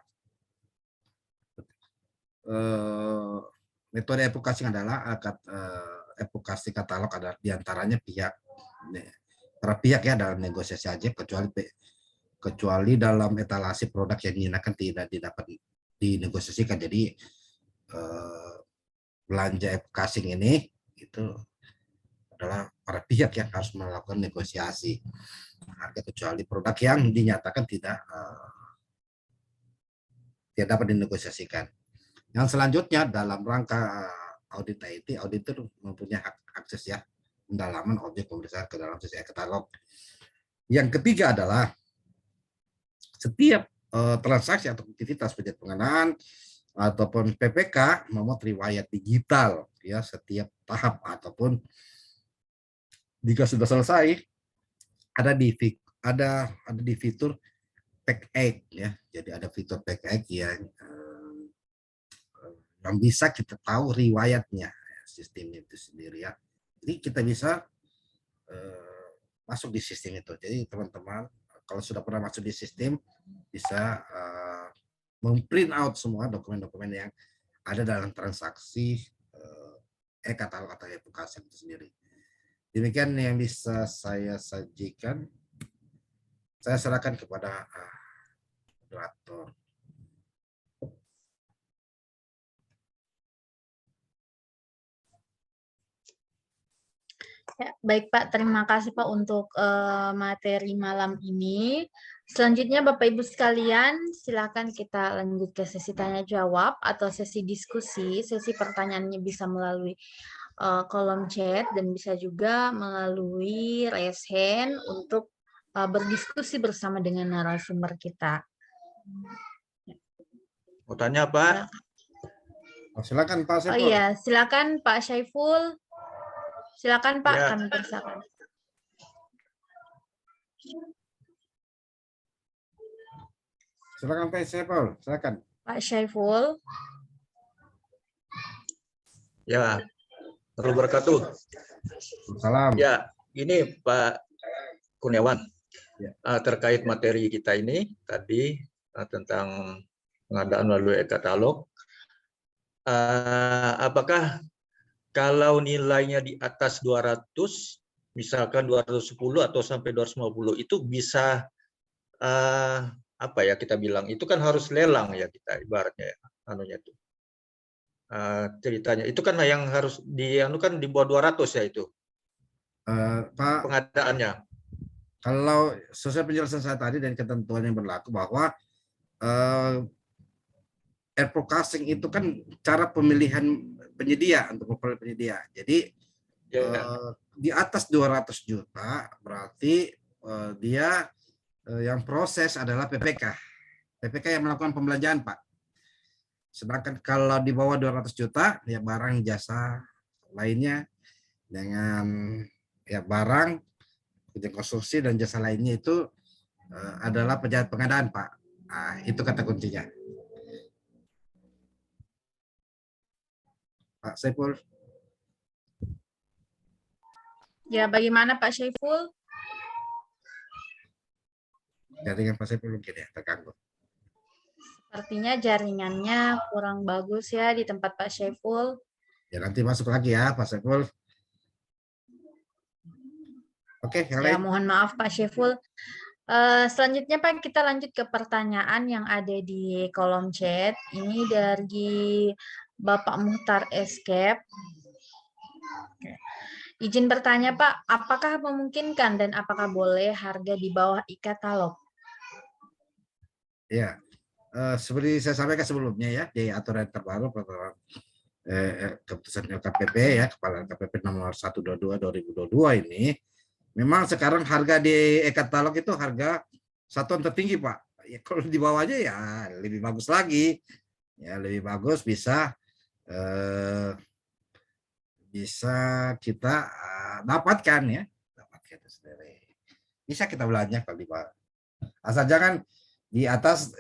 metode advokasi adalah advokasi katalog adalah diantaranya para pihak ya dalam negosiasi aja kecuali dalam etalasi produk yang digunakan tidak dapat dinegosiasikan. Jadi belanja advokasi ini itu adalah para pihak yang harus melakukan negosiasi harga kecuali produk yang dinyatakan tidak dapat dinegosiasikan. Yang selanjutnya dalam rangka audit IT, auditor mempunyai hak akses ya pendalaman objek pemeriksaan ke dalam sistem katalog. Yang ketiga adalah setiap transaksi atau aktivitas penjat pengenaan ataupun PPK memuat riwayat digital ya setiap tahap ataupun jika sudah selesai ada di fitur Pack Egg ya. Jadi ada fitur Pack Egg yang bisa kita tahu riwayatnya sistem itu sendiri ya. Jadi kita bisa masuk di sistem itu. Jadi teman-teman kalau sudah pernah masuk di sistem bisa memprint out semua dokumen-dokumen yang ada dalam transaksi katalog atau advokasi itu sendiri. Demikian yang bisa saya sajikan. Saya serahkan kepada moderator. Ya, baik Pak, terima kasih Pak untuk materi malam ini. Selanjutnya Bapak Ibu sekalian, silakan kita lanjut ke sesi tanya jawab atau sesi diskusi. Sesi pertanyaannya bisa melalui kolom chat dan bisa juga melalui raise hand untuk berdiskusi bersama dengan narasumber kita. Mau tanya Pak? Silakan Pak Syaiful. Oh iya, silakan Pak Syaiful. Silakan Pak, Ya. kami persilakan. Silakan Pak Syaiful, silakan. Pak Syaiful. Ya, warahmatullahi wabarakatuh. Salam. Ya, ini Pak Kurniawan. Ya. Terkait materi kita ini tadi tentang pengadaan melalui e-katalog. Apakah kalau nilainya di atas 200, misalkan 210 atau sampai 250 itu bisa apa ya kita bilang itu kan harus lelang ya kita ibaratnya anunya itu ceritanya itu kan yang harus kan di bawah 200 ya itu Pak pengadaannya. Kalau sesuai penjelasan saya tadi dan ketentuan yang berlaku bahwa advocating itu kan cara pemilihan penyedia untuk memperoleh penyedia. Jadi di atas 200 juta berarti dia yang proses adalah PPK. PPK yang melakukan pembelanjaan, Pak. Sedangkan kalau di bawah 200 juta ya barang jasa lainnya dengan ya barang konstruksi dan jasa lainnya itu adalah pengadaan, Pak. Itu kata kuncinya. Pak Syaiful. Ya, bagaimana Pak Syaiful? Jaringan Pak Syaiful mungkin ya terganggu. Sepertinya jaringannya kurang bagus ya di tempat Pak Syaiful. Ya nanti masuk lagi ya Pak Saiful. Oke, yang Ya, lain. mohon maaf Pak Syaiful. Selanjutnya Pak, kita lanjut ke pertanyaan yang ada di kolom chat. Ini dari Bapak Muhtar Escape. Oke. Izin bertanya Pak, apakah memungkinkan dan apakah boleh harga di bawah e-katalog? Ya, seperti saya sampaikan sebelumnya ya, di aturan terbaru peraturan keputusan LKPP ya, Kepala LKPP nomor 122 2022 ini, memang sekarang harga di e-katalog itu harga satuan tertinggi Pak. Ya, kalau di bawahnya ya lebih bagus lagi, ya lebih bagus bisa kita dapatkan ya, dapatkan itu sendiri. Bisa kita belanja kalau di bawah. Asal jangan di atas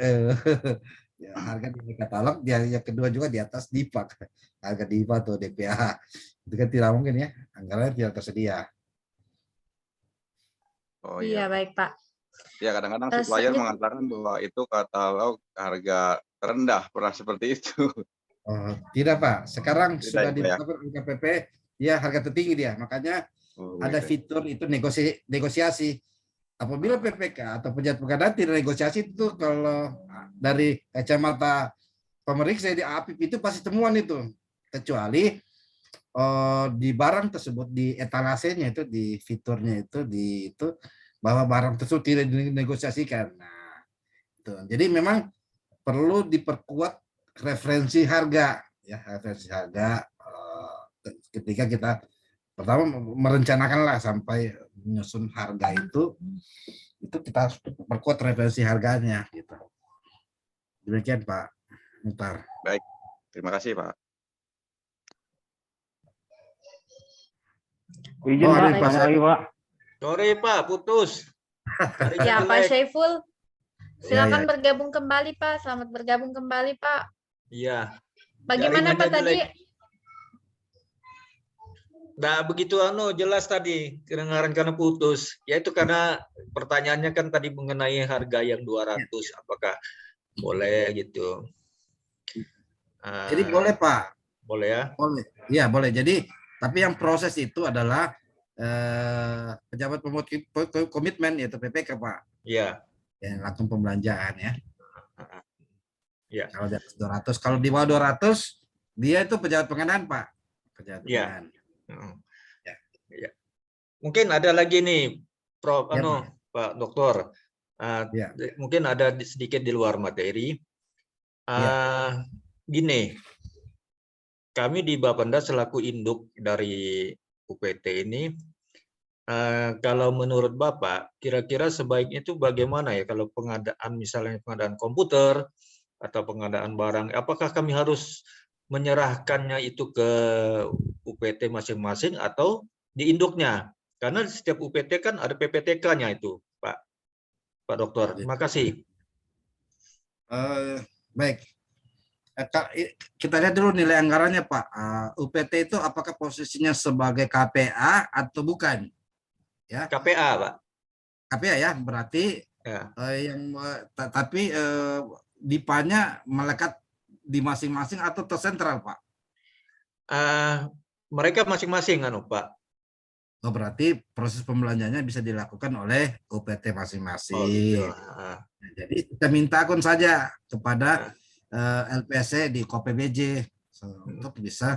ya, harga di katalog, yang kedua juga di atas DIPA, harga DIPA atau DPA itu kan tidak mungkin ya, anggarannya tidak tersedia. Oh Iya, iya. baik Pak. Ya kadang-kadang supplier Selanjutnya, mengatakan bahwa itu katalog harga terendah, pernah seperti itu. Oh, tidak Pak, sekarang Tidak sudah ya, Pak, ya? ditetapkan LKPP ya harga tertinggi dia, makanya Oh, ada baik. fitur itu negosiasi. Apabila PPK atau pejabat pengadaan tidak negosiasi itu, kalau dari kacamata pemeriksa di APIP itu pasti temuan itu, kecuali di barang tersebut, di etalasenya itu, di fiturnya itu, bahwa barang tersebut tidak dinegosiasikan. Nah, itu. Jadi memang perlu diperkuat referensi harga ya, referensi harga ketika kita pertama merencanakan lah sampai menyusun harga itu kita harus perkuat referensi harganya gitu. Demikian Pak Muhtar. Baik, terima kasih Pak. Izin Oh, Pak, ada Pak tanya lagi Pak. Sorry Pak, putus. ya Pak Syaiful, silakan Ya. bergabung kembali Pak. Selamat bergabung kembali Pak. Iya. Bagaimana Pak Jaringannya tadi? jelek. Nah, begitu jelas tadi kedengaran karena putus. Yaitu karena pertanyaannya kan tadi mengenai harga yang 200, apakah boleh gitu. Jadi boleh Pak. Boleh ya? Boleh. Iya, boleh. Jadi tapi yang proses itu adalah pejabat pembuat komitmen yaitu PPK Pak. Iya. Yang langsung pembelanjaan ya. Iya. Kalau di atas 200, kalau di bawah 200 dia itu pejabat pengadaan Pak. Pejabat Iya. pengadaan. Ya. Ya. Mungkin ada lagi nih, Prof. Ya, Pak Doktor. Ya. Mungkin ada sedikit di luar materi. Gini, kami di Bapenda selaku induk dari UPT ini, kalau menurut Bapak, kira-kira sebaiknya itu bagaimana ya kalau pengadaan, misalnya pengadaan komputer atau pengadaan barang, apakah kami harus menyerahkannya itu ke UPT masing-masing atau di induknya? Karena di setiap UPT kan ada PPTK-nya itu, Pak Dokter. Terima kasih. Baik. Kita lihat dulu nilai anggarannya Pak. UPT itu apakah posisinya sebagai KPA atau bukan? Ya. KPA Pak. KPA ya, berarti Ya. tapi DIPA-nya melekat di masing-masing atau tersentral Pak? Mereka masing-masing Pak. Oh, berarti proses pembelanjaannya bisa dilakukan oleh UPT masing-masing. Oh, gitu. Jadi kita minta akun saja kepada LPSC di KPBJ untuk bisa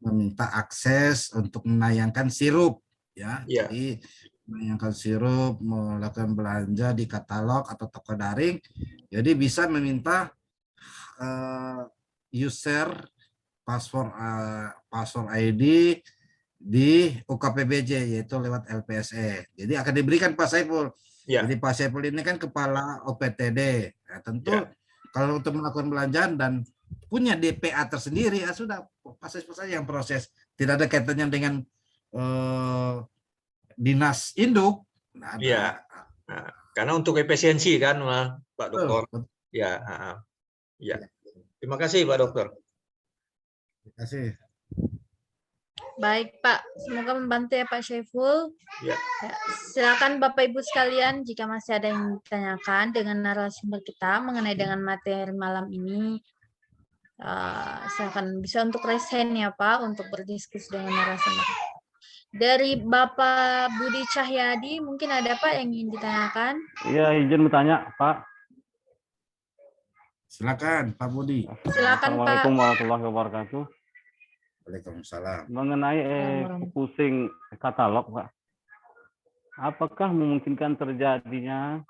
meminta akses untuk menayangkan sirup ya. Ya. Jadi menayangkan sirup, melakukan belanja di katalog atau toko daring. Jadi bisa meminta user password ID di UKPBJ yaitu lewat LPSE. Jadi akan diberikan Pak Saiful. Ya. Jadi Pak Saiful ini kan kepala OPTD. Nah, tentu kalau untuk melakukan belanjaan dan punya DPA tersendiri, ya sudah Pak Saiful saja yang proses. Tidak ada kaitannya dengan dinas induk. Iya. Nah, karena untuk efisiensi kan Pak Dokter. Ya. Ya. Terima kasih Pak Dokter. Terima kasih. Baik Pak, semoga membantu ya Pak Syaiful. Ya. Ya, silakan Bapak Ibu sekalian jika masih ada yang ditanyakan dengan narasumber kita mengenai dengan materi malam ini. Silakan bisa untuk raise hand ya Pak untuk berdiskusi dengan narasumber. Dari Bapak Budi Cahyadi mungkin ada Pak yang ingin ditanyakan? Iya, izin bertanya, Pak. Silakan Pak Budi. Silakan Pak. Assalamualaikum warahmatullahi wabarakatuh. Waalaikumsalam. Mengenai pusing katalog, Pak. Apakah memungkinkan terjadinya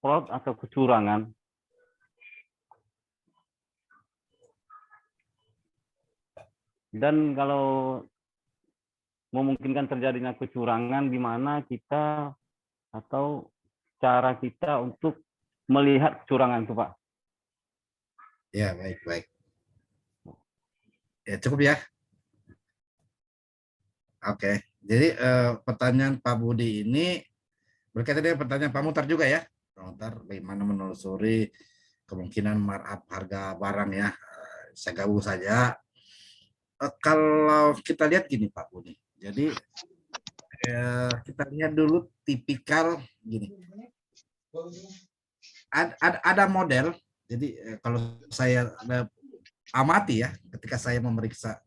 fraud atau kecurangan? Dan kalau memungkinkan terjadinya kecurangan, gimana kita atau cara kita untuk melihat kecurangan itu, Pak? Ya, baik. Ya, cukup ya. Oke, jadi pertanyaan Pak Budi ini berkaitan dengan pertanyaan Pak Muhtar juga ya. Pak Muhtar, bagaimana menelusuri kemungkinan markup harga barang ya. Saya gabung saja. Kalau kita lihat gini Pak Budi, jadi kita lihat dulu tipikal gini. Ada model, jadi kalau saya amati ya, ketika saya memeriksa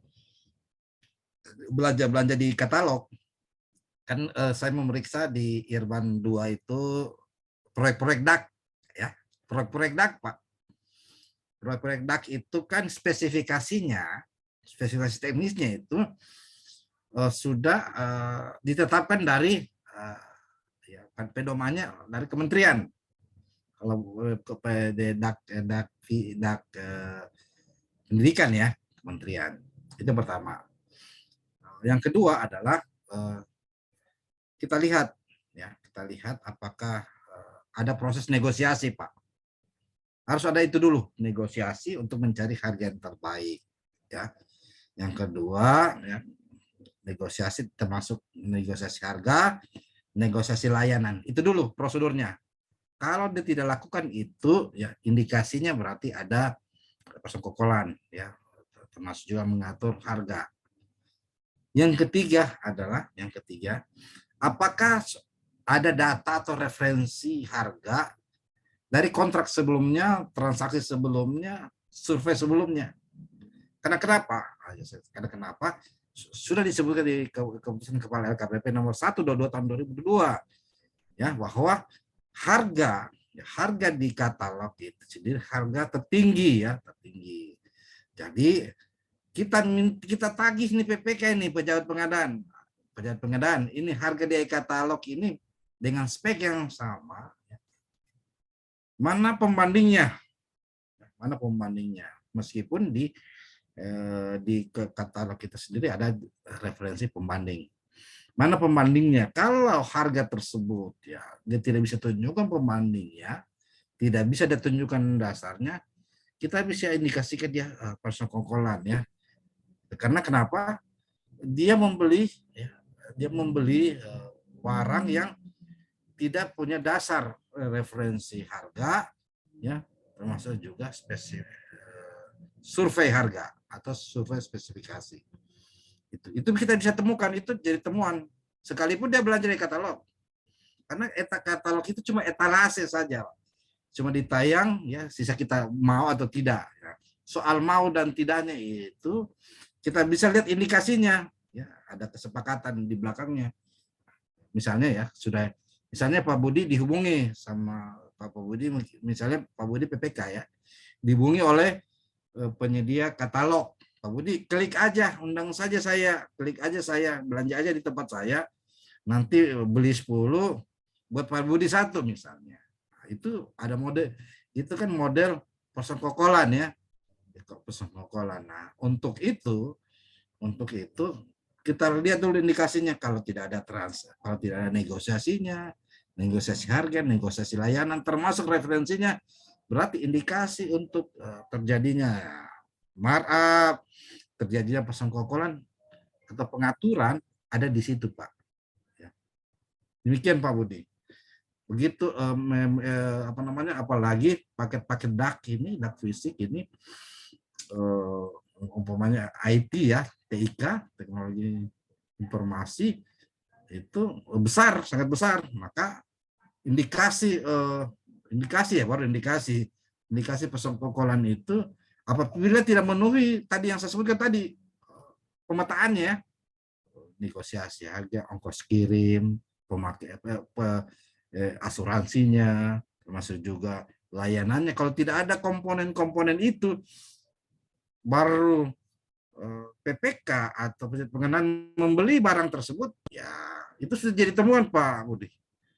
belanja di katalog, kan saya memeriksa di Irban 2 itu proyek-proyek DAK ya, proyek-proyek DAK Pak. Proyek-proyek DAK itu kan spesifikasi teknisnya itu sudah ditetapkan dari pedomannya dari kementerian. Kalau DAK pendidikan ya, kementerian. Itu pertama. Yang kedua adalah kita lihat apakah ada proses negosiasi, Pak. Harus ada itu dulu, negosiasi untuk mencari harga yang terbaik ya. Yang kedua ya, negosiasi termasuk negosiasi harga, negosiasi layanan. Itu dulu prosedurnya. Kalau dia tidak lakukan itu ya indikasinya berarti ada persekongkolan ya, termasuk juga mengatur harga. Yang ketiga adalah apakah ada data atau referensi harga dari kontrak sebelumnya, transaksi sebelumnya, survei sebelumnya. Karena kenapa? Sudah disebutkan di keputusan Kepala LKPP nomor 122 tahun 2002 ya, bahwa harga di katalog itu sendiri harga tertinggi ya, tertinggi. Jadi kita tagih nih PPK ini pejabat pengadaan ini harga di katalog ini dengan spek yang sama. Mana pembandingnya? Meskipun di katalog kita sendiri ada referensi pembanding. Mana pembandingnya? Kalau harga tersebut ya dia tidak bisa tunjukkan pembandingnya, tidak bisa ditunjukkan dasarnya, kita bisa indikasikan dia persekongkolan ya. Karena kenapa? Dia membeli barang yang tidak punya dasar referensi harga ya, termasuk juga survei harga atau survei spesifikasi. Itu kita bisa temukan, itu jadi temuan sekalipun dia belanja di katalog. Karena katalog itu cuma etalase saja. Cuma ditayang ya, sisa kita mau atau tidak ya. Soal mau dan tidaknya itu kita bisa lihat indikasinya ya, ada kesepakatan di belakangnya. Misalnya Pak Budi dihubungi sama Pak Budi, misalnya Pak Budi PPK ya, dihubungi oleh penyedia katalog. Pak Budi klik aja, undang saja saya, belanja aja di tempat saya, nanti beli 10 buat Pak Budi 1 misalnya. Nah, itu ada itu kan model persekongkolan ya. Persekongkolan. Nah, untuk itu kita lihat dulu indikasinya. Kalau tidak ada negosiasinya, negosiasi harga, negosiasi layanan, termasuk referensinya, berarti indikasi untuk terjadinya markup, terjadinya persekongkolan atau pengaturan ada di situ, Pak. Ya. Demikian Pak Budi. Begitu apalagi paket-paket DAK fisik ini umpamanya IT ya, TIK, teknologi informasi, itu besar, sangat besar. Maka indikasi persekongkolan itu apabila tidak memenuhi tadi yang saya sebutkan tadi, pemetaannya, negosiasi harga, ongkos kirim, asuransinya, termasuk juga layanannya. Kalau tidak ada komponen-komponen itu, baru PPK atau pengenaan membeli barang tersebut, ya itu sudah jadi temuan Pak Budi.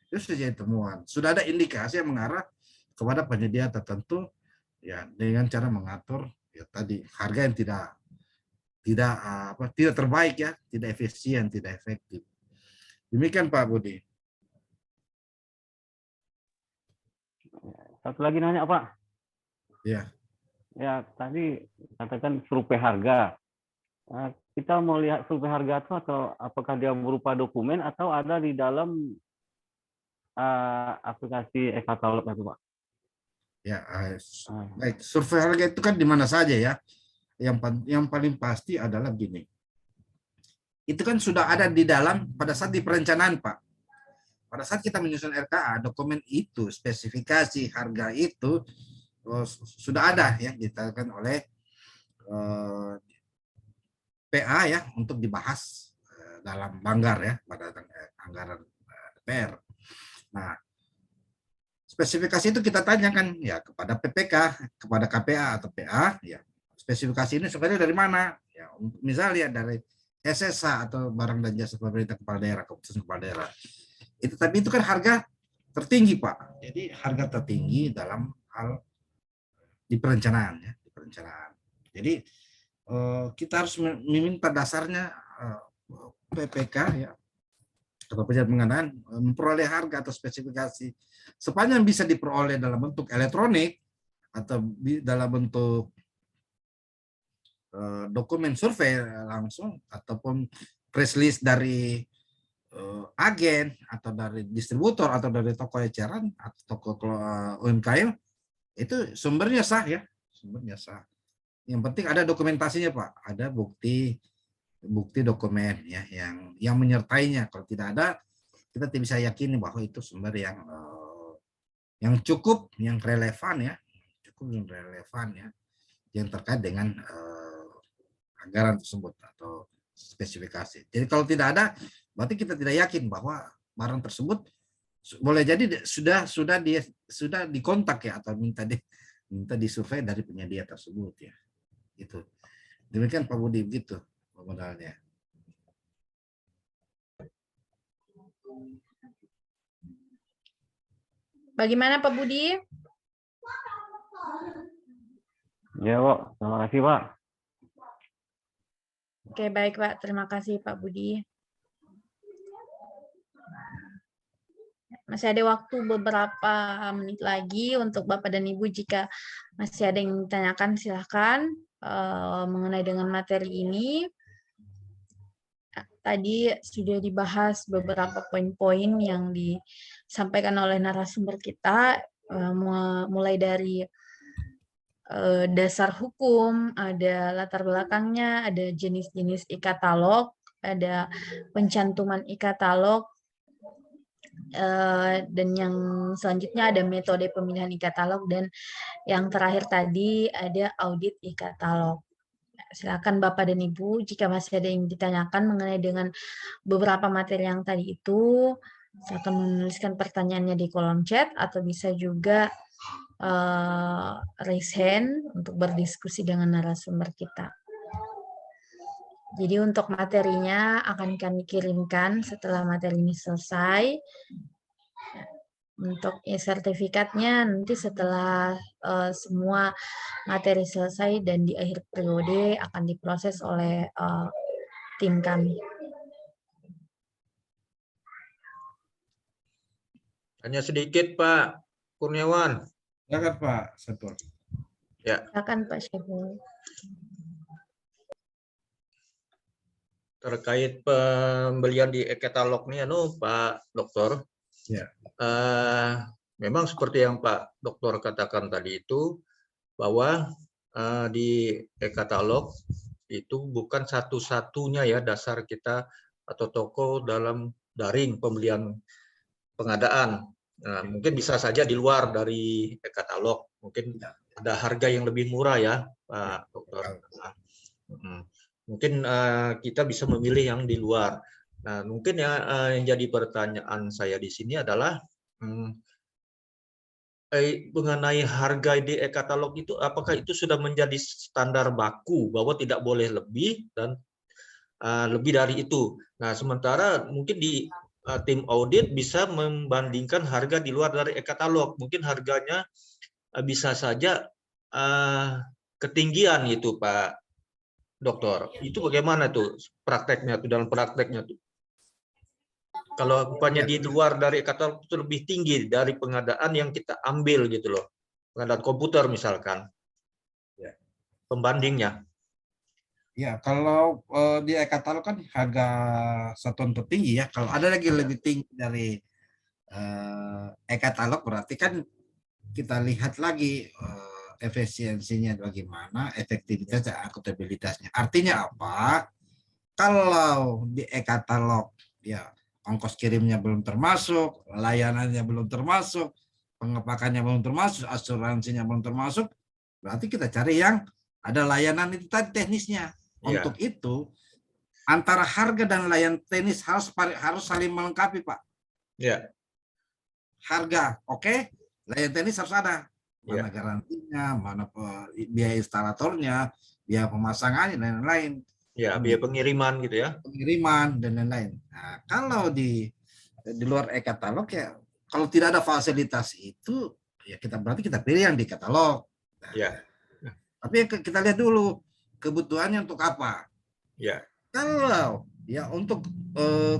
Itu sudah jadi temuan. Sudah ada indikasi yang mengarah kepada penyedia tertentu, ya dengan cara mengatur ya tadi harga yang tidak terbaik, ya, tidak efisien, tidak efektif. Demikian Pak Budi. Satu lagi nanya Pak. Ya. Ya tadi katakan survei harga. Kita mau lihat survei harga itu atau apakah dia berupa dokumen atau ada di dalam aplikasi e-katalog itu Pak? Ya, baik. Survei harga itu kan di mana saja ya. Yang paling pasti adalah gini. Itu kan sudah ada di dalam pada saat di perencanaan Pak. Pada saat kita menyusun RKA, dokumen itu, spesifikasi harga itu sudah ada ya, ditetapkan oleh PA ya untuk dibahas dalam banggar ya pada anggaran DPR. Nah, spesifikasi itu kita tanyakan ya kepada PPK, kepada KPA atau PA ya. Spesifikasi ini sebenarnya dari mana? Ya, misalnya dari SSA atau barang dan jasa pemerintah kepala daerah, keputusan kepala daerah. Tapi itu kan harga tertinggi Pak. Jadi harga tertinggi dalam hal di perencanaan ya, di perencanaan. Jadi kita harus meminta dasarnya PPK ya atau pejabat pengadaan memperoleh harga atau spesifikasi sepanjang bisa diperoleh dalam bentuk elektronik atau dalam bentuk dokumen survei langsung ataupun press list dari agen atau dari distributor atau dari toko eceran atau toko UMKM, itu sumbernya sah ya, sumbernya sah. Yang penting ada dokumentasinya Pak, ada bukti dokumen ya yang menyertainya. Kalau tidak ada, kita tidak bisa yakini bahwa itu sumber yang cukup, yang relevan ya, yang terkait dengan anggaran tersebut atau spesifikasi. Jadi kalau tidak ada, berarti kita tidak yakin bahwa barang tersebut boleh jadi sudah dikontak ya atau minta disurvei dari penyedia tersebut ya. Itu. Demikian Pak Budi, begitu modalnya. Bagaimana Pak Budi? Ya Pak, terima kasih Pak. Oke, baik Pak. Terima kasih Pak Budi. Masih ada waktu beberapa menit lagi untuk Bapak dan Ibu. Jika masih ada yang ditanyakan, silahkan mengenai dengan materi ini. Tadi sudah dibahas beberapa poin-poin yang disampaikan oleh narasumber kita, mulai dari dasar hukum, ada latar belakangnya, ada jenis-jenis e-katalog, ada pencantuman e-katalog, dan yang selanjutnya ada metode pemilihan e-katalog, dan yang terakhir tadi ada audit e-katalog. Silakan Bapak dan Ibu, jika masih ada yang ditanyakan mengenai dengan beberapa materi yang tadi itu, silakan menuliskan pertanyaannya di kolom chat atau bisa juga raise hand untuk berdiskusi dengan narasumber kita. Jadi untuk materinya akan kami kirimkan setelah materi ini selesai. Untuk sertifikatnya nanti setelah semua materi selesai dan di akhir periode akan diproses oleh tim kami. Hanya sedikit Pak Kurniawan. Silakan Pak Saiful. Ya. Silakan Pak Saiful. Terkait pembelian di e-katalog nih, Pak Dokter. Ya. Memang seperti yang Pak Dokter katakan tadi itu, bahwa di e-katalog itu bukan satu-satunya ya dasar kita atau toko dalam daring pembelian pengadaan. Nah, mungkin bisa saja di luar dari katalog, mungkin ada harga yang lebih murah ya, Pak Dokter. Nah, mungkin kita bisa memilih yang di luar. Nah, mungkin ya yang jadi pertanyaan saya di sini adalah mengenai harga di e-katalog itu, apakah itu sudah menjadi standar baku bahwa tidak boleh lebih dan lebih dari itu. Nah, sementara mungkin di tim audit bisa membandingkan harga di luar dari e-katalog. Mungkin harganya bisa saja ketinggian gitu, Pak Dokter. Itu bagaimana tuh prakteknya tuh, dalam prakteknya tuh? Kalau upahnya di luar dari e-katalog itu lebih tinggi dari pengadaan yang kita ambil gitu loh. Pengadaan komputer misalkan. Pembandingnya. Ya, kalau di e-katalog kan harga satuan tertinggi ya. Kalau ada lagi lebih tinggi dari e-katalog berarti kan kita lihat lagi efisiensinya bagaimana, efektivitasnya, akuntabilitasnya. Artinya apa? Kalau di e-katalog ya ongkos kirimnya belum termasuk, layanannya belum termasuk, pengepakannya belum termasuk, asuransinya belum termasuk, berarti kita cari yang ada layanan itu tadi teknisnya. Untuk itu antara harga dan layanan teknis harus saling melengkapi, Pak. Ya. Harga oke, layanan teknis harus ada. Mana garansinya, mana biaya instalatornya, biaya pemasangannya dan lain-lain. Ya, biaya pengiriman gitu ya. Pengiriman dan lain-lain. Nah, kalau di luar e-katalog ya, kalau tidak ada fasilitas itu, ya berarti kita pilih yang di katalog. Nah, ya. Tapi kita lihat dulu kebutuhannya untuk apa. Ya. Kalau ya untuk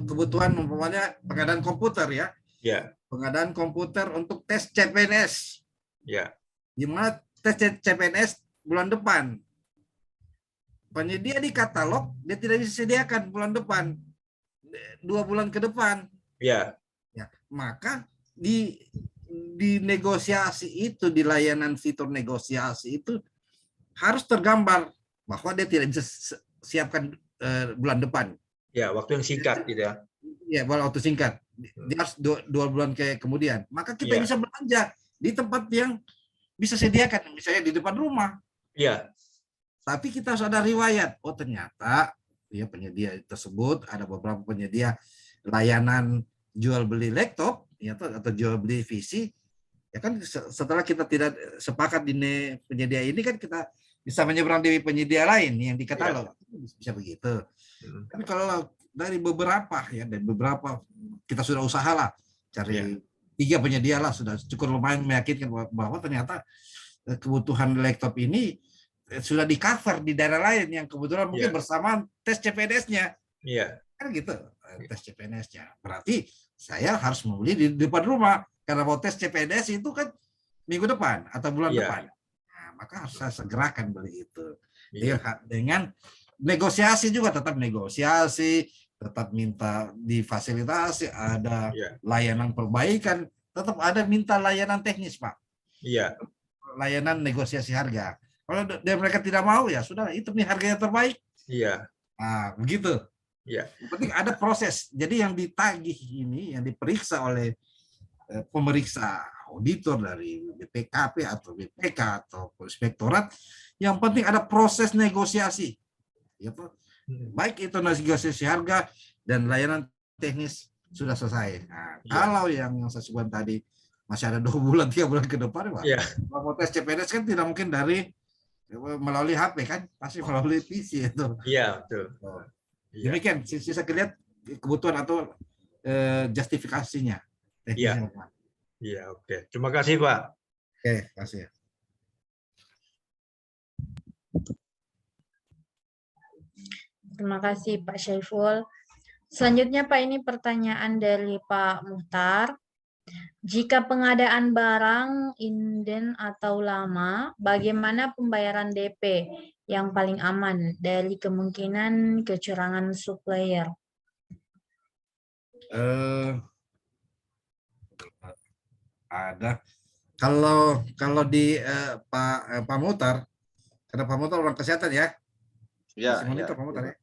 kebutuhan umpamanya pengadaan komputer ya. Ya. Pengadaan komputer untuk tes CPNS. Ya. Gimana tes CPNS bulan depan? Penyedia di katalog dia tidak bisa sediakan bulan depan, 2 bulan ke depan. Ya. Ya, maka di negosiasi itu, di layanan fitur negosiasi itu harus tergambar bahwa dia tidak bisa siapkan bulan depan. Ya, waktu yang singkat gitu ya. Ya, waktu singkat. Dia harus 2 bulan kemudian. Maka kita bisa belanja di tempat yang bisa sediakan, misalnya di depan rumah. Iya. Tapi kita harus ada riwayat. Oh, ternyata ya penyedia tersebut ada beberapa penyedia layanan jual beli laptop ya, atau jual beli PC. Ya kan setelah kita tidak sepakat di penyedia ini kan kita bisa menyeberang di penyedia lain yang di katalog. Bisa begitu. Tapi kalau dari beberapa kita sudah usaha lah cari 3 penyedia lah, sudah cukup lumayan meyakinkan bahwa ternyata kebutuhan laptop ini sudah di cover di daerah lain yang kebetulan mungkin bersamaan tes CPNS-nya. Iya. Kan gitu, tes CPNS-nya. Berarti saya harus membeli di depan rumah karena mau tes CPNS itu kan minggu depan atau bulan depan. Nah, maka harus saya segerakan beli itu. Dengan negosiasi juga, tetap negosiasi, tetap minta difasilitasi, ada layanan perbaikan, tetap ada minta layanan teknis, Pak. Iya. Layanan negosiasi harga. Kalau mereka tidak mau, ya sudah, itu nih harganya terbaik. Iya. Nah, begitu. Iya. Yang penting ada proses. Jadi yang ditagih ini, yang diperiksa oleh pemeriksa auditor dari BPKP atau BPK atau inspektorat, yang penting ada proses negosiasi. Baik itu negosiasi harga dan layanan teknis sudah selesai. Nah, kalau yang saya sebutkan tadi masih ada 2 bulan, 3 bulan ke depan, Pak. Kalau tes CPNS kan tidak mungkin melalui HP kan, pasti melalui PC itu. Iya, betul. Demikian, saya lihat kebutuhan atau justifikasinya. Iya. Iya, oke. Terima kasih, Pak. Oke, terima kasih. Terima kasih, Pak Syaiful. Selanjutnya, Pak, ini pertanyaan dari Pak Muhtar. Jika pengadaan barang inden atau lama, bagaimana pembayaran DP yang paling aman dari kemungkinan kecurangan supplier? Ada. Kalau di Pak Muhtar, karena Pak Muhtar orang kesehatan ya. Ya, Masih monitor ya. komputer ya?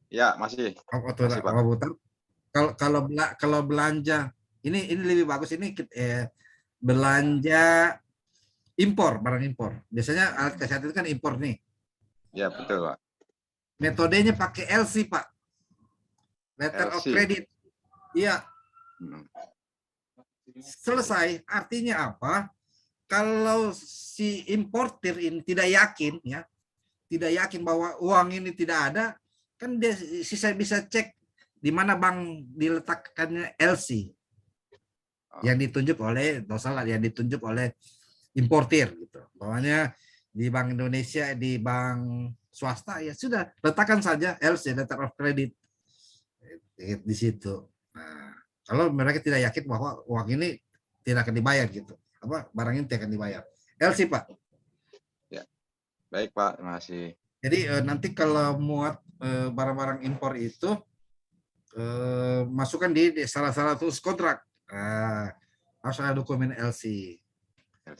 Ya, masih. Masih, Pak. Komputer. Kalau belanja ini lebih bagus ini belanja impor, barang impor. Biasanya alat kesehatan itu kan impor nih. Ya, betul, Pak. Metodenya pakai LC, Pak. Letter of LC. credit. Iya, Hmm. selesai. Artinya apa? Kalau si importir ini tidak yakin ya, tidak yakin bahwa uang ini tidak ada, kan dia bisa cek di mana bank diletakkannya LC yang ditunjuk oleh yang ditunjuk oleh importir gitu. Bawahnya di Bank Indonesia, di bank swasta ya sudah letakkan saja LC, letter of credit di situ. Nah, kalau mereka tidak yakin bahwa uang ini tidak akan dibayar gitu, barang ini tidak akan dibayar. LC, Pak. Ya. Baik, Pak. Terima kasih. Jadi nanti kalau muat barang-barang impor itu masukkan di salah satu kontrak. Harus ada dokumen LC.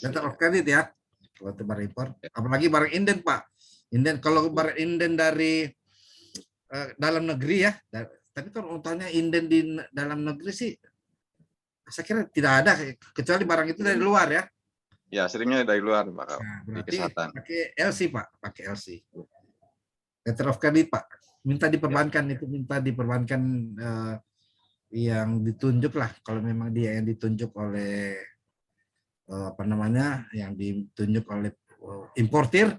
Letter of credit ya. Kalau itu barang impor. Apalagi barang inden, Pak. Inden, kalau barang inden dari dalam negeri ya. Tapi kalau untanya inden di dalam negeri sih, saya kira tidak ada. Kecuali barang itu dari luar ya. Ya, seringnya dari luar, Pak. Nah, Di berarti kesehatan. pakai LC, Pak. Pakai LC. Letter of credit, Pak. Minta diperbankan itu, minta diperbankan yang ditunjuk lah. Kalau memang dia yang ditunjuk oleh yang ditunjuk oleh importir,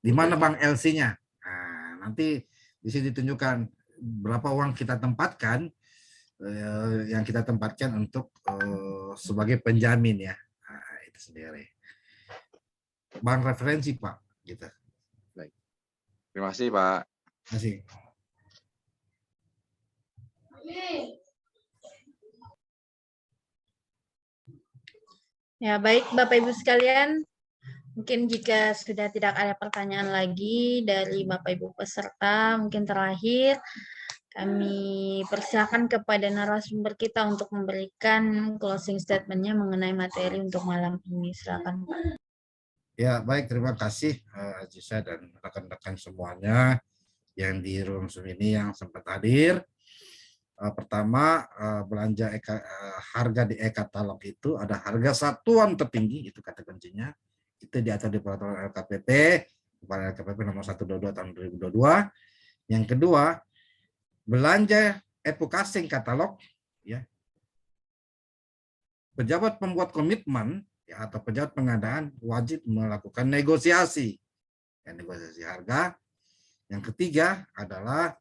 di mana bank LC-nya. Nah, nanti di sini ditunjukkan berapa uang kita tempatkan, yang kita tempatkan untuk sebagai penjamin ya. Nah, itu sendiri. Bank referensi, Pak. Gitu. Baik. Terima kasih, Pak. Terima kasih. Ya, baik Bapak Ibu sekalian. Mungkin jika sudah tidak ada pertanyaan lagi dari Bapak Ibu peserta, mungkin terakhir kami persilakan kepada narasumber kita untuk memberikan closing statement-nya mengenai materi untuk malam ini. Silakan, Pak. Ya, baik. Terima kasih Aziza dan rekan-rekan semuanya yang di room Zoom ini yang sempat hadir. Pertama, belanja harga di e-katalog itu ada harga satuan tertinggi, itu kata kuncinya. Itu diatur di peraturan LKPP, kepala LKPP nomor 122 tahun 2022. Yang kedua, belanja e-Pukasing katalog, ya, pejabat pembuat komitmen ya, atau pejabat pengadaan wajib melakukan negosiasi, ya, negosiasi harga. Yang ketiga adalah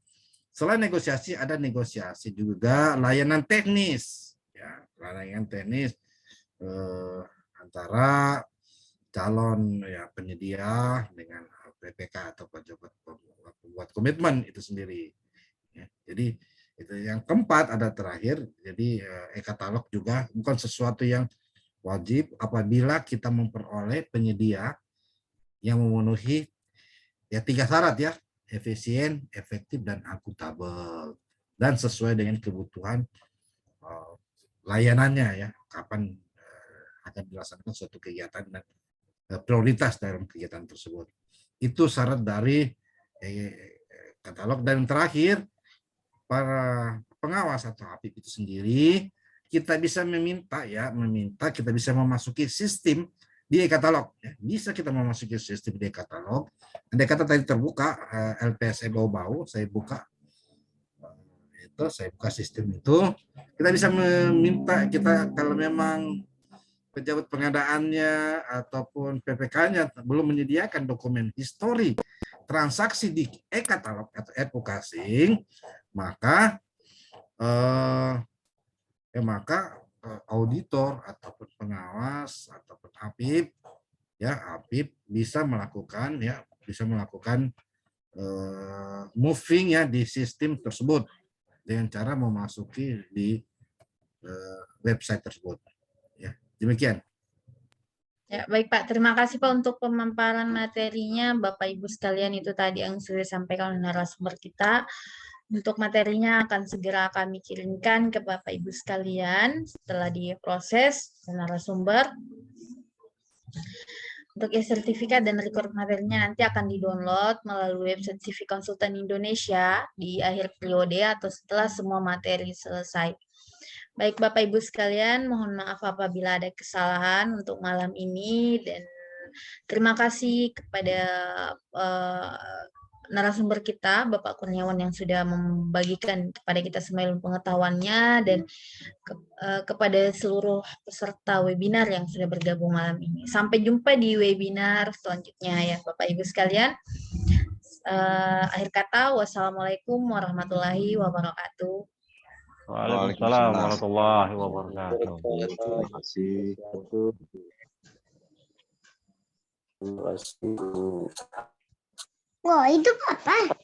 selain negosiasi, ada negosiasi juga layanan teknis, ya, layanan teknis antara calon ya penyedia dengan PPK atau pejabat pembuat komitmen itu sendiri. Ya, jadi itu yang keempat ada terakhir. Jadi e-katalog juga bukan sesuatu yang wajib apabila kita memperoleh penyedia yang memenuhi ya 3 syarat ya. Efisien, efektif, dan akuntabel, dan sesuai dengan kebutuhan layanannya ya, kapan akan dilaksanakan suatu kegiatan dan prioritas dalam kegiatan tersebut. Itu syarat dari katalog. Dan terakhir, para pengawas atau APIP itu sendiri, kita bisa meminta kita bisa memasuki sistem di e-katalog. Bisa kita memasuki sistem di e-katalog. Andai kata tadi terbuka LPSE bau-bau, saya buka sistem itu. Kita bisa meminta, kita kalau memang pejabat pengadaannya ataupun PPK-nya belum menyediakan dokumen histori transaksi di e-katalog atau e-Pukasing, maka auditor ataupun pengawas ataupun APIP bisa melakukan moving ya di sistem tersebut dengan cara memasuki di website tersebut. Ya, demikian. Ya, baik Pak. Terima kasih Pak untuk pemaparan materinya. Bapak Ibu sekalian, itu tadi yang sudah disampaikan oleh narasumber kita. Untuk materinya akan segera kami kirimkan ke Bapak Ibu sekalian setelah diproses narasumber. Untuk e-sertifikat dan record materinya nanti akan di-download melalui website CV Konsultan Indonesia di akhir periode atau setelah semua materi selesai. Baik Bapak Ibu sekalian, mohon maaf apabila ada kesalahan untuk malam ini dan terima kasih kepada narasumber kita, Bapak Kurniawan yang sudah membagikan kepada kita semua ilmu pengetahuannya dan kepada seluruh peserta webinar yang sudah bergabung malam ini. Sampai jumpa di webinar selanjutnya ya Bapak Ibu sekalian. Akhir kata, wassalamualaikum warahmatullahi wabarakatuh. Waalaikumsalam warahmatullahi wabarakatuh. Terima kasih. Wah, itu apa?